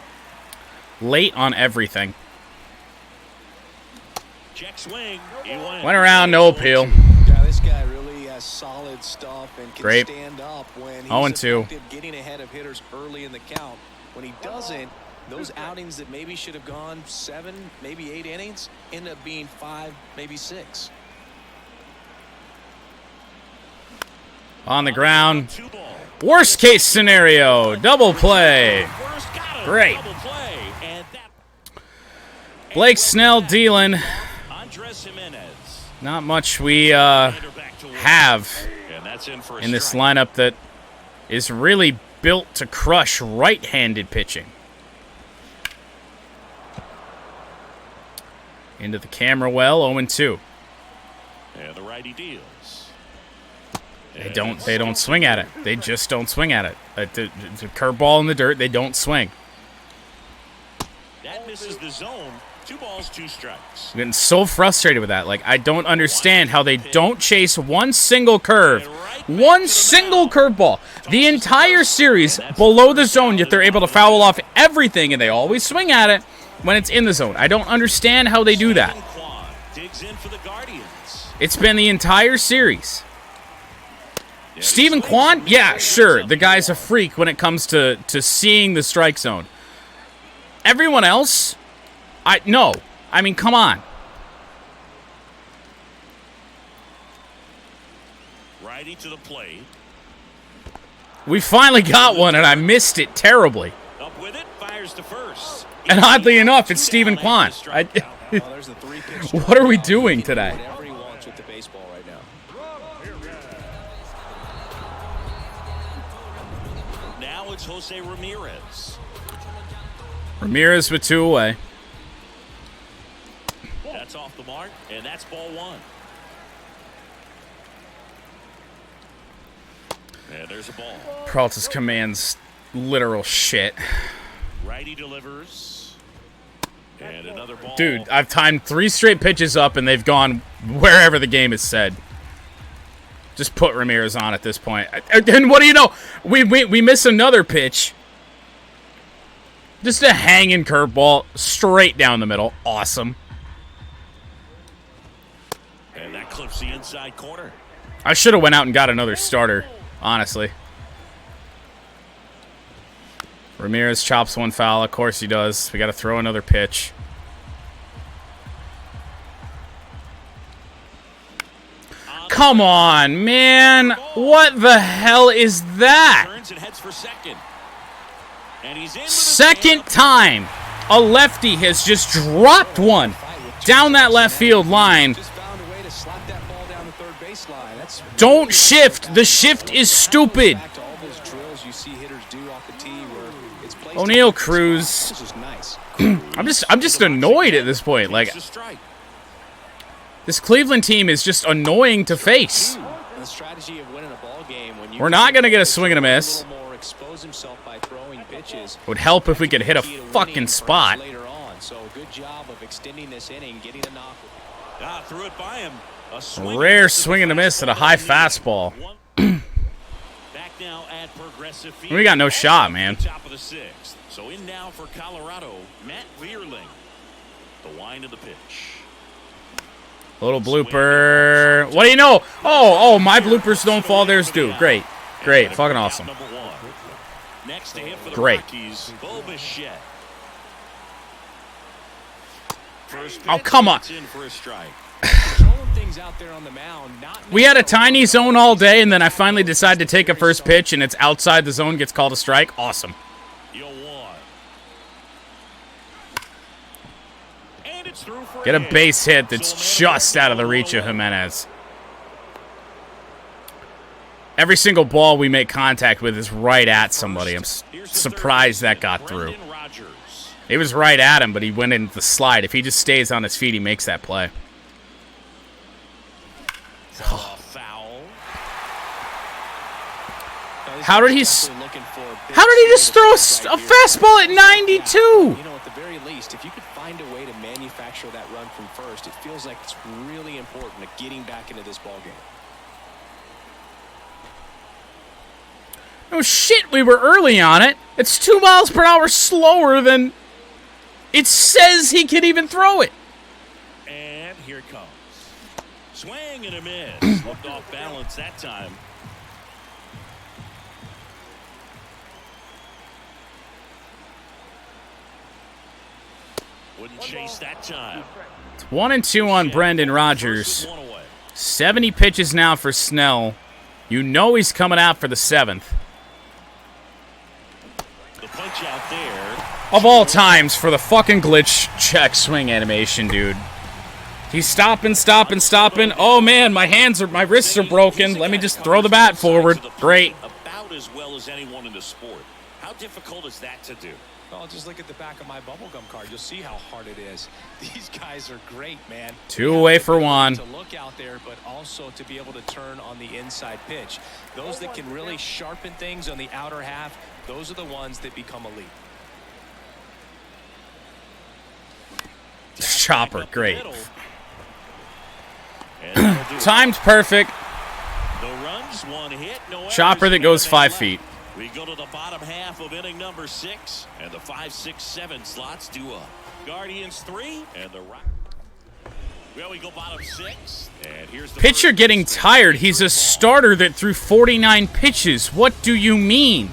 A: Late on everything.
B: Check swing.
A: Went around, no appeal.
C: Yeah, this guy really has solid stuff and can stand up when he's
A: 0-2.
C: Getting ahead of hitters early in the count. When he doesn't, those outings that maybe should have gone 7, maybe 8 innings end up being 5, maybe 6.
A: On the ground. Worst case scenario, double play. Great. Blake Snell dealing. Not much we have in this lineup that is really built to crush right-handed pitching. Into the camera well, 0-2.
B: And the righty deals.
A: They don't swing at it. They just don't swing at it. The curveball in the dirt, they don't swing.
B: That misses the zone. 2 balls, 2 strikes.
A: I'm getting so frustrated with that. Like, I don't understand how they don't chase one single curve. One single curveball. The entire series below the zone, yet they're able to foul off everything, and they always swing at it when it's in the zone. I don't understand how they do that. It's been the entire series. Stephen Kwan? Yeah, sure. The guy's a freak when it comes to seeing the strike zone. Everyone else? No. I mean, come on.
B: Righty to the plate.
A: We finally got one, and I missed it terribly.
B: Up with it, fires to first.
A: And oddly enough, it's Stephen Kwan. What are we doing today?
B: Now it's Jose Ramirez.
A: Ramirez with 2 away.
B: That's off the mark, and that's ball 1. And there's a ball.
A: Peralta's commands literal shit.
B: Righty delivers. And another ball.
A: Dude, I've timed 3 straight pitches up, and they've gone wherever the game is said. Just put Ramirez on at this point. And what do you know? We miss another pitch. Just a hanging curveball straight down the middle. Awesome.
B: And that clips the inside corner.
A: I should have went out and got another starter, honestly. Ramirez chops one foul. Of course he does. We got to throw another pitch. Come on, man. What the hell is that?
B: Turns and heads for second. And he's in
A: Second time a lefty has just dropped one down that left field line. Don't shift. The shift is stupid. O'Neal Cruz. I'm just annoyed at this point. Like, this Cleveland team is just annoying to face. We're not gonna get a swing and a miss. Would help if we could hit a fucking spot.
B: Threw it by him.
A: Rare swing and a miss at a high fastball.
B: Back now at Progressive Field.
A: We got no shot, man.
B: Top of the 6th. So in now for Colorado, Matt Vierling. The wind of the pitch.
A: Little blooper. What do you know? Oh, my bloopers don't fall. Theirs do. Great. Fucking awesome.
B: Next to him for the
A: Great.
B: Rockies, Bo Bichette.
A: Oh, come on.
B: In for a strike.
A: We had a tiny zone all day, and then I finally decided to take a first pitch, and it's outside the zone, gets called a strike. Awesome.
B: And it's through for
A: Get a base hit that's just out of the reach of Jimenez. Every single ball we make contact with is right at somebody. I'm surprised that got through. It was right at him, but he went into the slide. If he just stays on his feet, he makes that play. How did he just throw a fastball at 92?
C: You know, at the very least, if you could find a way to manufacture that run from first, it feels like it's really important at getting back into this ball game.
A: Oh shit, we were early on it. It's 2 miles per hour slower than it says he can even throw it.
B: And here it comes. Swing and a miss. Looked off balance that time. Wouldn't chase that time.
A: It's 1-2 on Brendan Rodgers. 70 pitches now for Snell. You know he's coming out for the 7th.
B: The punch out there.
A: Of all times for the fucking glitch check swing animation, dude. He's stopping. Oh man, my wrists are broken. Let me just throw the bat forward. Great.
B: About as well as anyone in the sport. How difficult is that to do?
C: Well, just look at the back of my bubblegum card. You'll see how hard it is. These guys are great, man.
A: 2 away for 1.
C: To look out there, but also to be able to turn on the inside pitch. Those that can really sharpen things on the outer half, those are the ones that become elite.
A: Chopper, great. Timed perfect.
B: The runs, 1 hit, no
A: Chopper that goes 5 feet.
B: We go to the bottom half of inning number 6, and the 5, 6, 7 slots do up. Guardians 3, and the Rockies. Well, we go bottom 6, and here's the
A: pitcher getting tired. He's a starter that threw 49 pitches. What do you mean?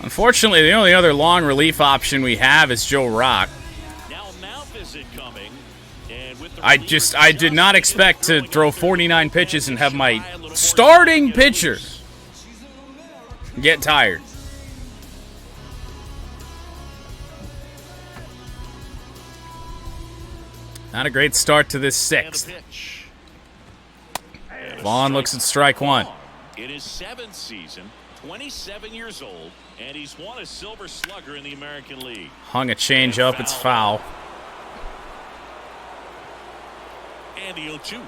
A: Unfortunately, the only other long relief option we have is Joe Rock.
B: Now Mouth is incoming.
A: I did not expect to throw 49 pitches and have my starting pitcher get tired. Not a great start to this 6th. Vaughn looks at strike 1.
B: In his 7th season, 27 years old, and he's won a Silver Slugger in the American League.
A: Hung a change up, it's foul.
B: And the 0-2.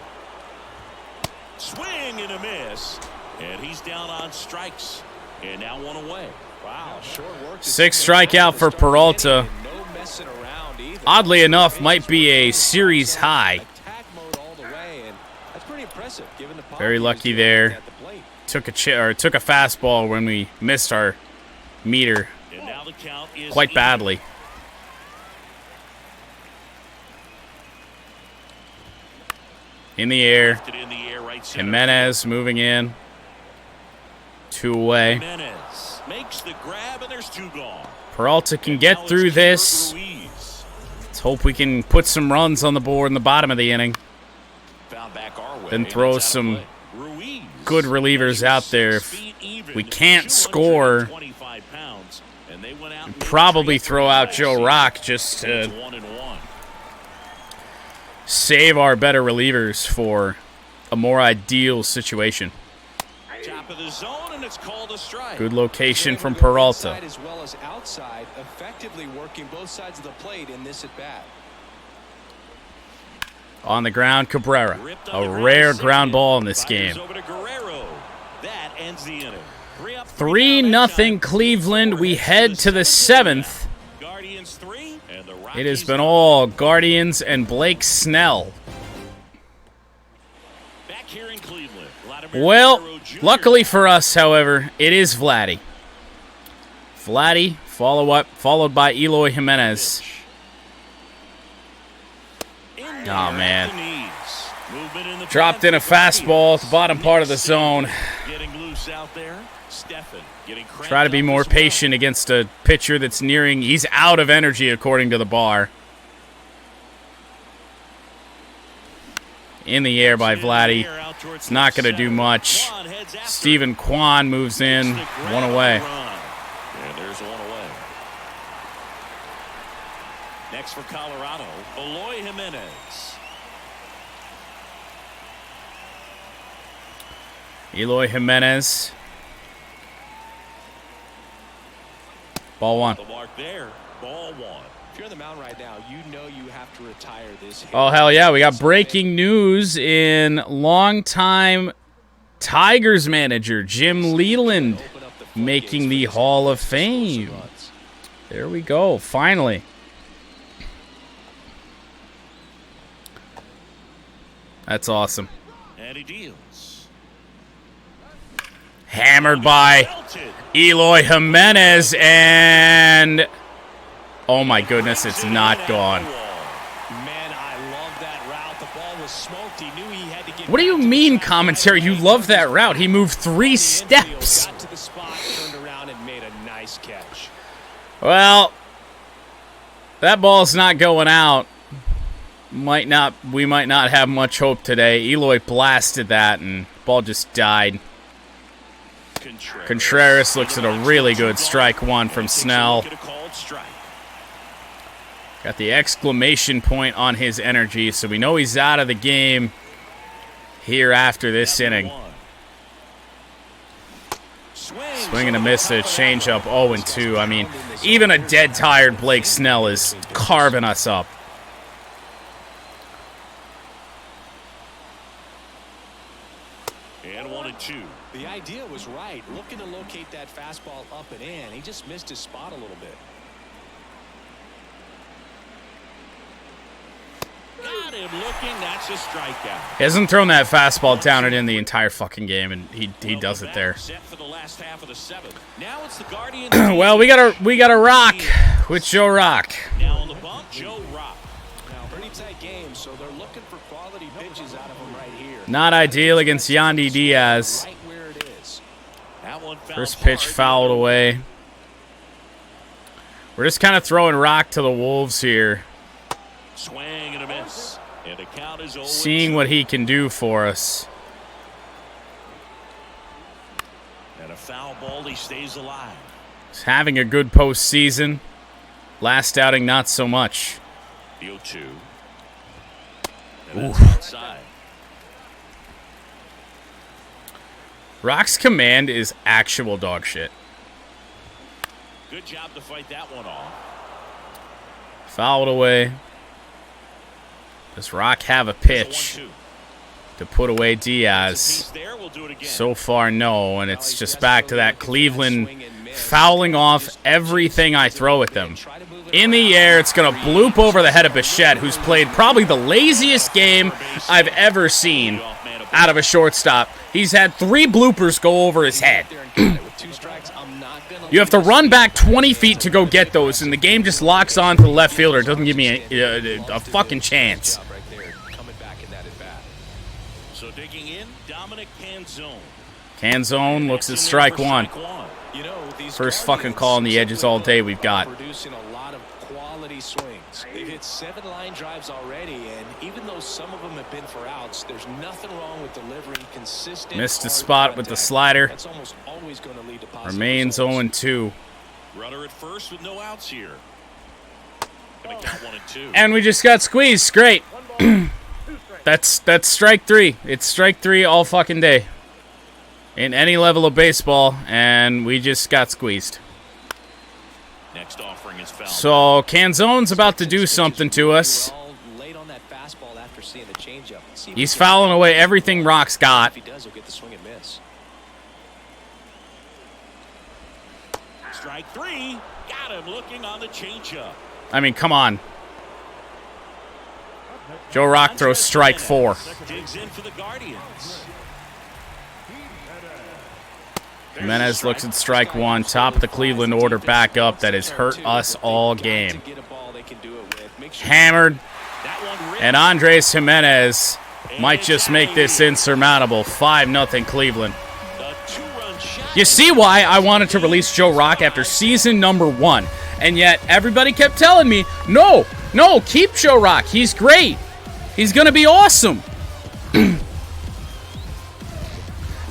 B: Swing and a miss. And he's down on strikes. And now 1 away.
C: Wow, short work.
A: 6th strikeout for Peralta. Oddly enough, might be a series high. Very lucky there. Took a fastball when we missed our meter quite badly. In the air. Jimenez moving in. 2 away.
B: Makes the grab, and there's 2 gone.
A: Peralta can get through this. Let's hope we can put some runs on the board in the bottom of the inning. Then throw some good relievers out there. If we can't score, probably throw out Joe Rock just to save our better relievers for a more ideal situation.
B: Top of the zone, and it's called a strike.
A: Good location from Peralta.
C: As well as outside, effectively working both sides of the plate in this at bat.
A: On the ground, Cabrera. A rare ground ball in this game. 3-0 Cleveland. We head to the 7th. It has been all Guardians and Blake Snell. Well, luckily for us, however, it is Vladdy. Vladdy, followed by Eloy Jimenez. Oh, man. Dropped in a fastball at the bottom part of the zone. Try to be more patient against a pitcher that's nearing. He's out of energy, according to the bar. In the air by Vladdy. It's not going to do much. Steven Kwan moves in. 1 away.
B: Next for Colorado, Eloy Jimenez.
A: Eloy Jimenez. Ball one.
B: The mark there, ball one.
C: If you're on the mound right now, you know you have to retire this hitter.
A: Oh, hell yeah. We got breaking news in longtime Tigers manager Jim Leland making the Hall of Fame. There we go. Finally. That's awesome.
B: And he deals.
A: Hammered by Eloy Jimenez, and oh my goodness, it's not gone.
C: Man, I love that route. The ball was smoked. He knew he had to get.
A: What do you mean, commentary? You love that route. He moved 3 steps.
C: Got to the spot, turned around, and made a nice catch.
A: Well, that ball's not going out. We might not have much hope today. Eloy blasted that, and ball just died. Contreras looks at a really good strike one from Snell. Got the exclamation point on his energy, so we know he's out of the game here after this inning. Swing and a miss, a changeup, 0-2. I mean, even a dead tired Blake Snell is carving us up.
B: And 1-2.
C: The idea was right. Looking to locate that fastball up and in. He just missed his spot a little bit.
B: Got him looking. That's a strikeout.
A: He hasn't thrown that fastball down and in the entire fucking game, and he does it there.
B: Set for the last half of the 7th. Now it's the Guardians.
A: Well, we got a rock with Joe Rock.
B: Now on the bump, Joe Rock.
C: Now, pretty tight game, so they're looking for quality pitches out of him right here.
A: Not ideal against Yandy Diaz.
C: Right where it is.
B: That one fouled
A: First pitch
B: hard.
A: fouled away. We're just kind of throwing Rock to the Wolves here,
B: Swing and a miss. And the count is 0-2.
A: seeing what he can do for us.
B: And a foul ball, he stays alive.
A: He's having a good postseason. Last outing, not so much.
B: The 0-2. And that's outside.
A: Rock's command is actual dog shit.
B: Good job to fight that one off.
A: Fouled away. Does Rock have a pitch to put away Diaz?
B: There, we'll do it again.
A: So far, no, and it's just back to that Cleveland fouling off everything I throw at them. In the air, it's going to bloop over the head of Bichette, who's played probably the laziest game I've ever seen out of a shortstop. He's had 3 bloopers go over his head. You have to run back 20 feet to go get those, and the game just locks on to the left fielder. It doesn't give me a fucking chance.
B: So digging in, Dominic Canzone.
A: Canzone looks at strike one. First fucking call on the edges all day we've got.
C: Producing a lot of quality swings. They've hit 7 line drives already, and even though some of them have been for outs, there's nothing wrong with delivering consistent.
A: Missed a spot with the slider.
C: That's almost always going to lead to positive
A: Remains
C: results.
A: 0-2.
B: Runner at first with no outs here. Gonna count 1-2.
A: And we just got squeezed. Great. That's strike 3. It's strike 3 all fucking day. In any level of baseball, and we just got squeezed.
B: Next offering is foul.
A: So Canzone's about to do something to us.
C: Late on that fastball after seeing the changeup. See if
A: He's fouling away everything Rock's got.
C: If he does, he'll get the swing and miss.
B: Strike 3. Got him looking on the changeup.
A: I mean, come on. Joe Rock throws strike 4.
B: Digs in for the Guardians.
A: Jimenez looks at strike 1. Top of the Cleveland order back up. That has hurt us all game. Hammered. And Andres Jimenez might just make this insurmountable. 5-0 Cleveland. You see why I wanted to release Joe Rock after season number 1. And yet everybody kept telling me, no, keep Joe Rock. He's great. He's going to be awesome.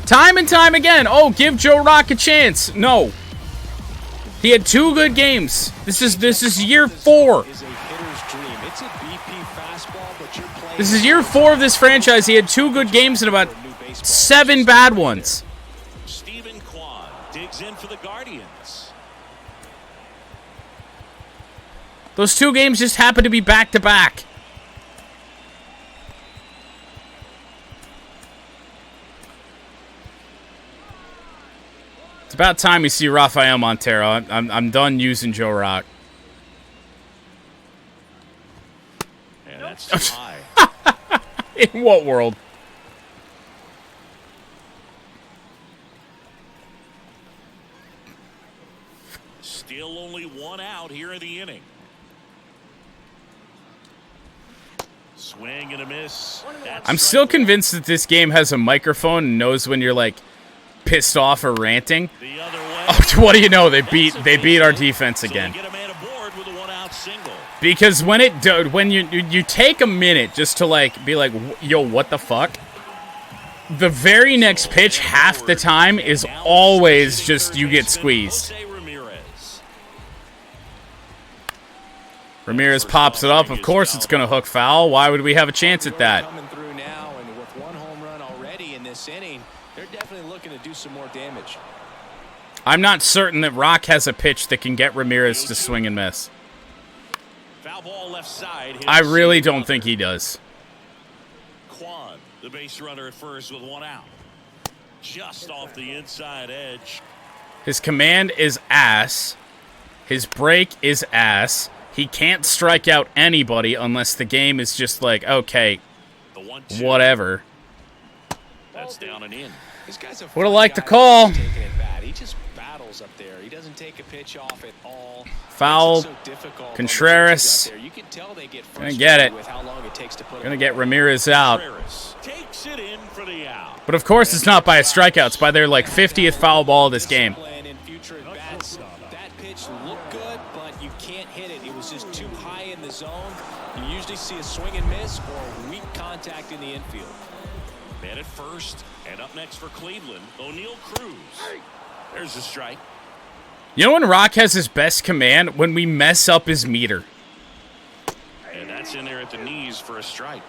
A: Time and time again, give Joe Rock a chance. No. He had 2 good games. This is year 4
C: It's a BP fastball, but you're playing.
A: This is year 4 of this franchise. He had 2 good games and about 7 bad ones.
B: Stephen Kwan digs in for the Guardians.
A: Those 2 games just happen to be back-to-back. It's about time we see Rafael Montero. I'm done using Joe Rock.
B: Yeah, that's too high.
A: In what world?
B: Still only 1 out here in the inning. Swing and a miss.
A: I'm still convinced that this game has a microphone and knows when you're like pissed off or ranting.
B: The other way.
A: Oh, what do you know? They beat our defense again.
B: So they get a man aboard with a 1-out single.
A: Because when you take a minute just to like be like, yo, what the fuck? The very next pitch half the time is always just you get squeezed. Ramirez pops it up. Of course it's going to hook foul. Why would we have a chance at that?
C: Coming through now, and with 1 home run already in this inning, they're definitely looking to do some more damage.
A: I'm not certain that Rock has a pitch that can get Ramirez to swing and miss.
B: Foul ball left side.
A: I really don't think he does.
B: Kwan, the base runner at first with 1 out. Just off the inside edge.
A: His command is ass. His break is ass. He can't strike out anybody unless the game is just like, okay, whatever.
B: That's down and in.
A: Would have liked the call.
C: He just battles up there. He doesn't take a pitch off at all.
A: Foul. Contreras. Gonna get it. Gonna get Ramirez out.
B: Takes it in for the out.
A: But of course it's not by a strikeout. It's by their like 50th foul ball of this game.
C: That pitch looked good, but you can't hit it. It was just too high in the zone. You usually see a swing and miss or weak contact in the infield.
B: Man at first, and up next for Cleveland, O'Neal Cruz. There's a strike.
A: You know when Rock has his best command? When we mess up his meter.
B: And that's in there at the knees for a strike.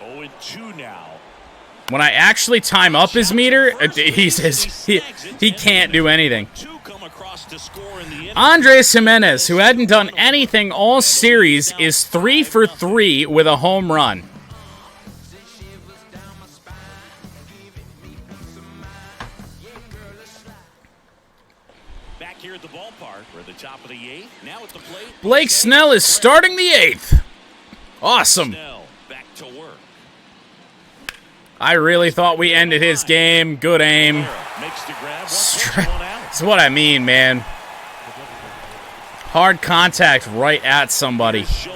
B: 0-2 now.
A: When I actually time up his meter, he says he can't do anything. Andres Jimenez, who hadn't done anything all series, is 3 for 3 with a home run.
B: Back here at the ballpark, we're at the top of the 8th. Now at the plate.
A: Blake Snell is starting the 8th. Awesome.
B: Snell back to work.
A: I really thought we ended his game. Good aim. That's what I mean, man. Hard contact right at somebody. This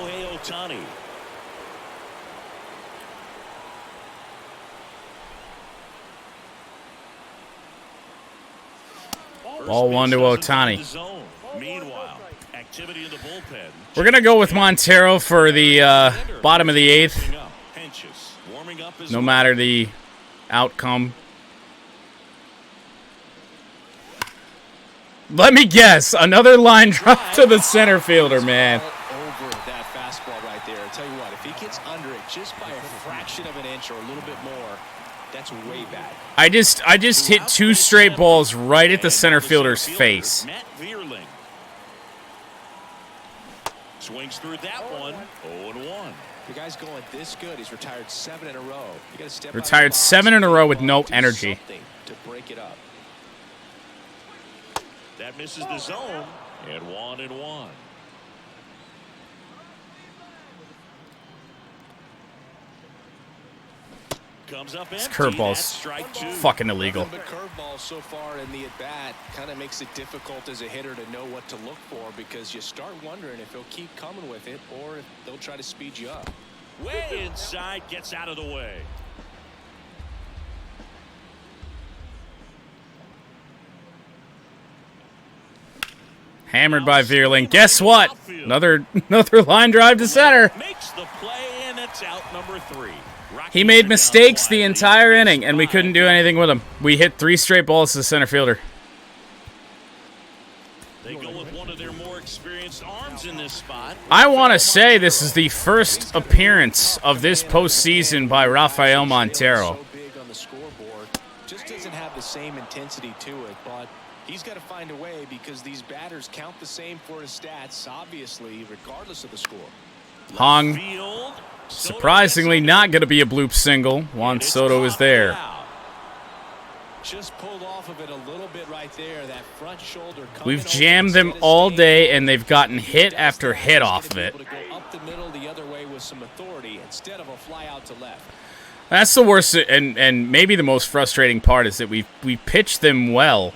A: Ball 1 to Ohtani.
B: Meanwhile, activity in the bullpen.
A: We're going to go with Montero for the bottom of the 8th. No matter the outcome. Let me guess. Another line drop to the center fielder, man.
C: Over that fastball right there. I'll tell you what, if he gets under it just by a fraction of an inch or a little bit more, that's way bad.
A: I just hit 2 straight balls right at the center fielder's face.
B: Swings through that one. 0-1.
C: The guy's going this good. He's retired 7 in a row. You gotta step
A: Retired 7 in a row with no energy.
C: To break it up.
B: That misses the zone. And 1-1. Comes up
A: This
B: empty.
A: curveball's fucking illegal.
C: The curveball so far in the at-bat kind of makes it difficult as a hitter to know what to look for because you start wondering if he'll keep coming with it or if they'll try to speed you up.
B: Way inside, gets out of the way.
A: Hammered by Vierling. Guess what? Another line drive to center.
B: Makes the play, and it's out number 3.
A: He made mistakes the entire inning, and we couldn't do anything with him. We hit 3 straight balls to the center fielder.
B: They go with one of their more experienced arms in this spot.
A: I want to say this is the first appearance of this postseason by Rafael Montero.
C: So big on the scoreboard, just doesn't have the same intensity to it, but he's got to find a way because these batters count the same for his stats, obviously, regardless of the score.
A: Hung.
B: Field.
A: Surprisingly not going to be a bloop single. Juan Soto is there.
C: Just pulled off of it a little bit right there. That front shoulder.
A: We've jammed them all day, and they've gotten hit after hit off of it.
C: Up the middle the other way with some authority instead of a fly out to left.
A: That's the worst, and maybe the most frustrating part is that we pitched them well.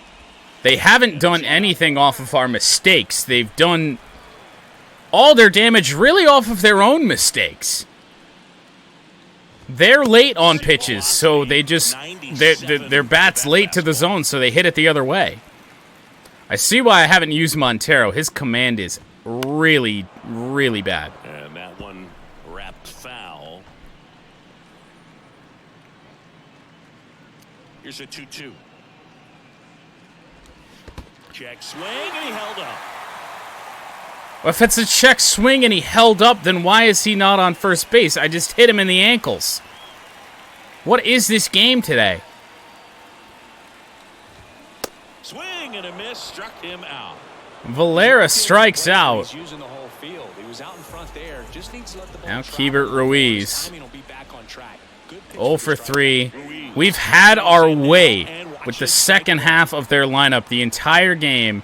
A: They haven't done anything off of our mistakes. They've done all their damage really off of their own mistakes. They're late on pitches, so they just their bat's late to the zone, so they hit it the other way. I see why I haven't used Montero. His command is really, really bad.
B: And that one wrapped foul. Here's a 2-2. Check swing, and he held up.
A: Well, if it's a check swing and he held up, then why is he not on first base? I just hit him in the ankles. What is this game today?
B: Swing and a miss, struck him out.
A: Valera strikes out.
C: He's using the whole field. He was out in front there. Just needs to let the ball
A: Now
C: travel.
A: Keibert Ruiz.
C: Timing will be back on track. Good pitch
A: 0
C: to
A: for
C: strike.
A: 3. We've had our way with the second half of their lineup the entire game.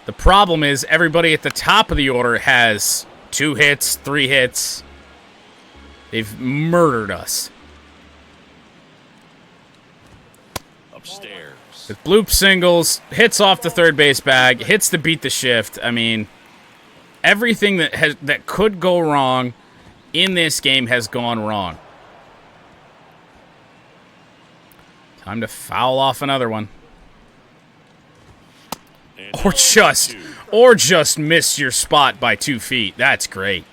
A: The problem is everybody at the top of the order has 2 hits, 3 hits. They've murdered us.
B: Upstairs.
A: With bloop singles, hits off the third base bag, hits to beat the shift. I mean, everything that could go wrong in this game has gone wrong. Time to foul off another one. Or just miss your spot by 2 feet. That's great.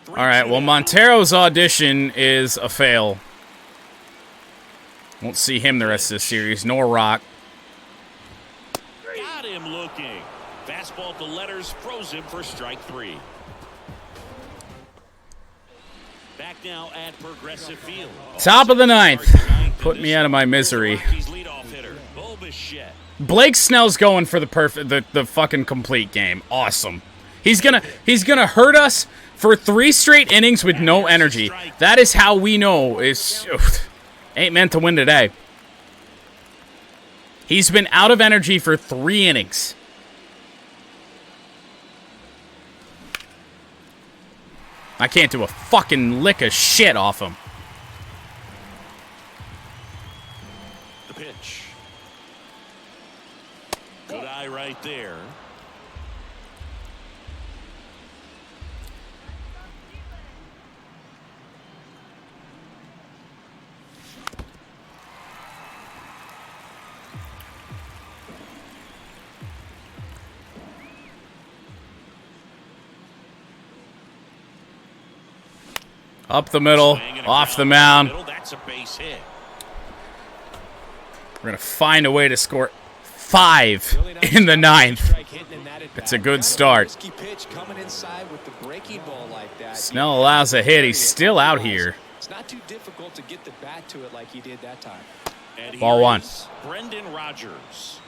A: All right, well, Montero's audition is a fail. Won't see him the rest of the series, nor Rock.
B: Got him looking. Fastball to letters, froze him for strike 3. Back now at Progressive Field.
A: Top of the 9th. Put me out of my misery. Blake Snell's going for the fucking complete game. Awesome. He's gonna hurt us for 3 straight innings with no energy. That is how we know ain't meant to win today. He's been out of energy for 3 innings. I can't do a fucking lick of shit off him.
B: The pitch. Good eye right there.
A: Up the middle, off the mound.
B: That's a base hit.
A: We're going to find a way to score 5 in the 9th. It's a good start. Snell allows a hit. He's still out here.
C: It's not too difficult to get the bat to it like he did that time.
B: And
A: Ball 1.
B: Brendan Rodgers.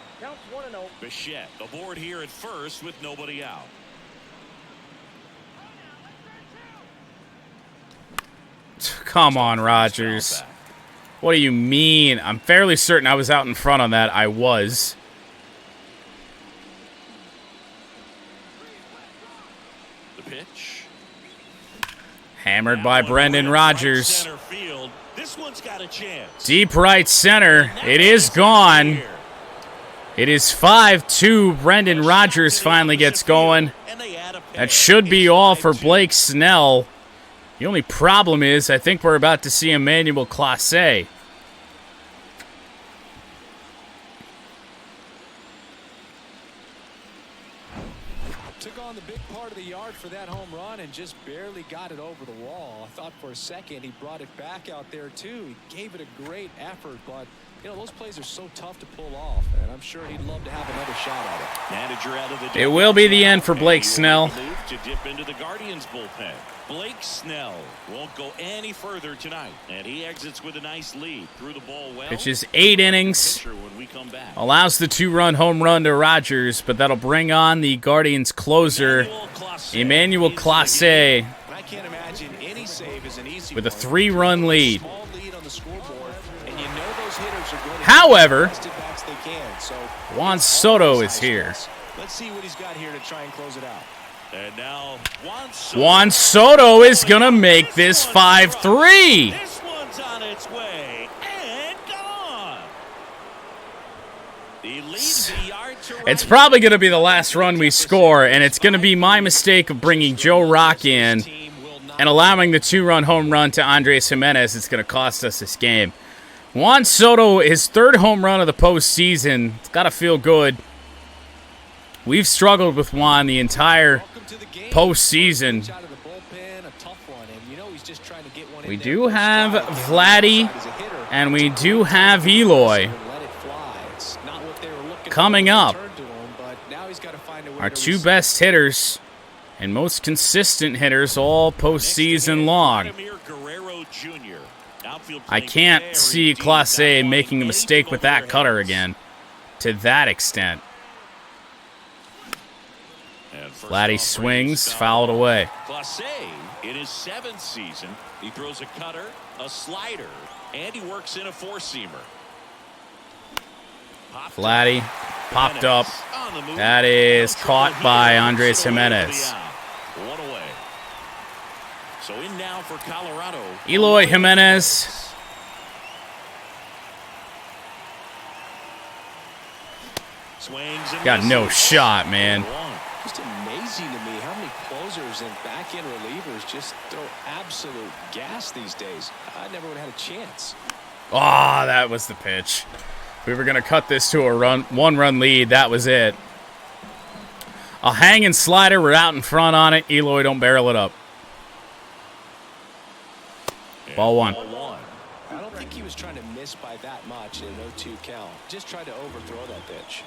B: Bichette aboard here at first with nobody out.
A: Come on, Rodgers. What do you mean? I'm fairly certain I was out in front on that. I was.
B: The pitch.
A: Hammered by Brendan Rodgers.
B: Center field. This one's got a chance.
A: Deep right center. It is gone. It is 5-2. Brendan Rodgers finally gets going. That should be all for Blake Snell. The only problem is I think we're about to see Emmanuel Clase.
C: Took on the big part of the yard for that home run and just barely got it over the wall. I thought for a second he brought it back out there too. He gave it a great effort, but You know, those plays are so tough to pull off, and I'm sure he'd love to have another shot at it.
B: Manager out of the
A: It will be the end for Blake Snell.
B: To dip into the Guardians bullpen. Blake Snell won't go any further tonight, and he exits with a nice lead. Threw the ball well.
A: Pitches 8 innings.
B: When we come back.
A: Allows the 2-run home run to Rogers, but that'll bring on the Guardians closer, Emmanuel Clase,
C: I can't imagine any save is an easy
A: with a
C: one.
A: 3-run lead.
C: Small lead on the scoreboard, and you know those hitters are going to
A: However,
C: get the best at-bats they can. So
A: Juan Soto is here.
C: let's see what he's got here to try and close it out.
B: And now
A: Juan Soto is going to make this 5-3.
B: This one's on its way and gone. He leads the yard to right.
A: It's probably going to be the last run we score, and it's going to be my mistake of bringing Joe Rock in and allowing the 2-run home run to Andres Jimenez. It's going to cost us this game. Juan Soto, his 3rd home run of the postseason. It's got to feel good. We've struggled with Juan the entire postseason. We do have Vladdy, and we do have Eloy coming up. Our 2 best hitters and most consistent hitters all postseason long. I can't see Clase making a mistake with that cutter again to that extent. Vladdy swings, fouled away.
B: Clase, in his 7th season, he throws a cutter, a slider, and he works in a 4-seamer.
A: Vladdy popped up. That is caught by Andres Jimenez.
B: One away. So in now for Colorado.
A: Eloy Jimenez.
B: Swings and
A: Got no
B: misses.
A: shot, man.
C: Just amazing to me how many closers and back-end relievers just throw absolute gas these days. I never would have had a chance.
A: Oh, that was the pitch. If we were going to cut this to a 1-run lead, that was it. A hanging slider, we're out in front on it. Eloy, don't barrel it up. Ball 1.
C: I don't think he was trying to miss by that much in an 0-2 count. Just tried to overthrow that pitch.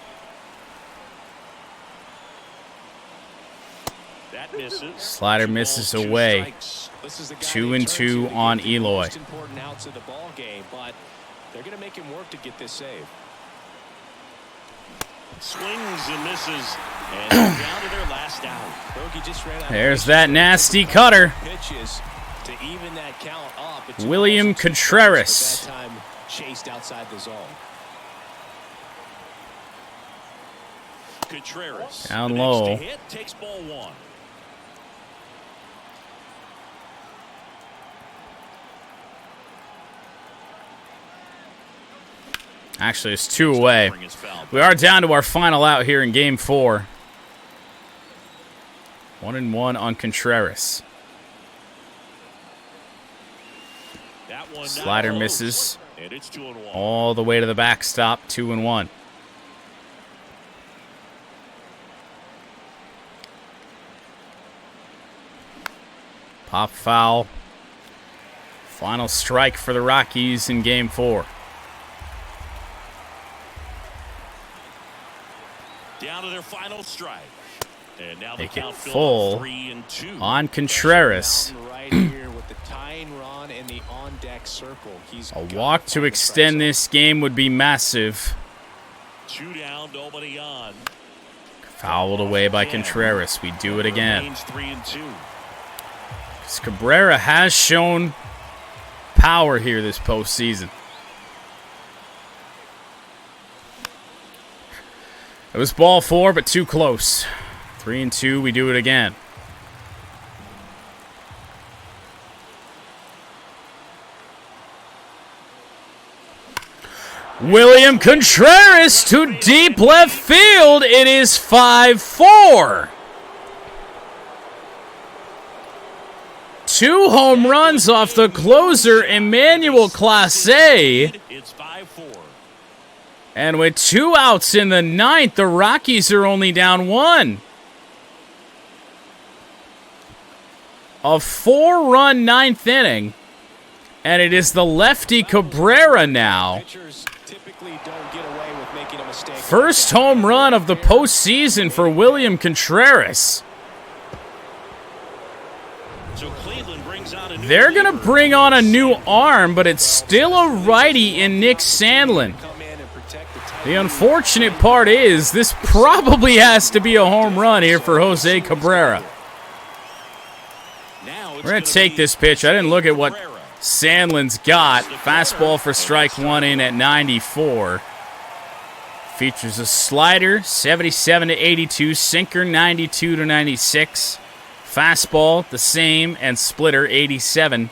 B: That misses.
A: Slider misses away. 2-2 on Eloy.
C: Most important outs of the ball game, but they're going to make him work to get this save.
B: Swings and misses, and down to their last out.
A: There's that nasty cutter.
C: Pitches to even that count up. It's
A: William Contreras.
C: that time chased outside the zone.
B: Contreras
A: Down
B: the
A: low.
B: next to hit takes ball 1.
A: Actually, it's 2 away. We are down to our final out here in Game 4. 1-1 on Contreras. Slider misses all the way to the backstop. 2-1. Pop foul. Final strike for the Rockies in Game 4.
B: Down to their final strike. And now
A: Make
B: the
A: it
B: count
A: full
B: 3-2
A: on Contreras.
C: Right here with the tying run and the on-deck circle.
A: A walk to extend this game would be massive.
B: 2 down, nobody on.
A: Fouled away by Contreras. We do it again.
B: Remains 3-2.
A: Cabrera has shown power here this postseason. It was ball 4, but too close. 3-2, we do it again. William Contreras to deep left field. It is 5-4. 2 home runs off the closer, Emmanuel Clase.
B: It's 5-4.
A: And with 2 outs in the 9th, the Rockies are only down 1. A 4-run 9th inning. And it is the lefty Cabrera now
C: don't get away with making a mistake.
A: First home run of the postseason for William Contreras.
B: So Cleveland brings on a new
A: They're going to
B: reliever.
A: bring on a new arm, but it's still a righty in Nick Sandlin. The unfortunate part is this probably has to be a home run here for Jose Cabrera.
B: Now it's
A: We're going
B: gonna
A: to take
B: be
A: this pitch. I didn't look at what
B: Cabrera.
A: Sandlin's got. Fastball for strike one in at 94. Features a slider, 77 to 82, sinker 92 to 96. Fastball, the same, and splitter, 87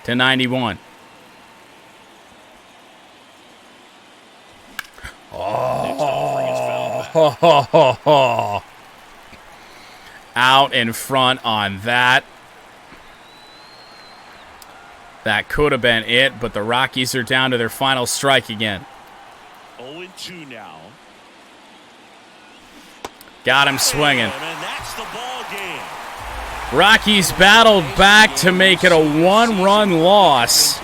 A: to 91. Oh, out in front on that. That could have been it, but the Rockies are down to their final strike again.
B: 0-2 now.
A: Got him swinging.
B: And that's the ball game.
A: Rockies battled back to make it a one-run loss,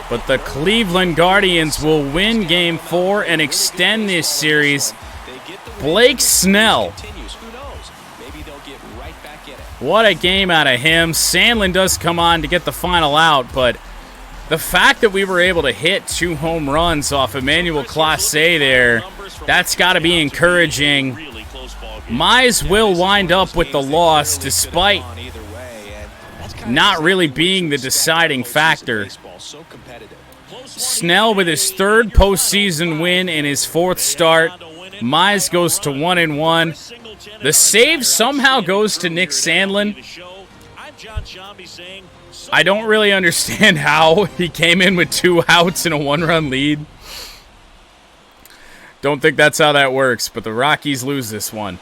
A: but the Cleveland Guardians will win Game 4 and extend this series. Blake Snell. What a game out of him. Sandlin does come on to get the final out, but the fact that we were able to hit 2 home runs off Emmanuel Clase there, that's got to be encouraging. Mize will wind up with the loss despite not really being the deciding factor. Snell with his 3rd postseason win in his 4th start. Mize goes to 1-1. The save somehow goes to Nick Sandlin. I don't really understand how he came in with 2 outs and a 1-run lead. Don't think that's how that works, but the Rockies lose this one.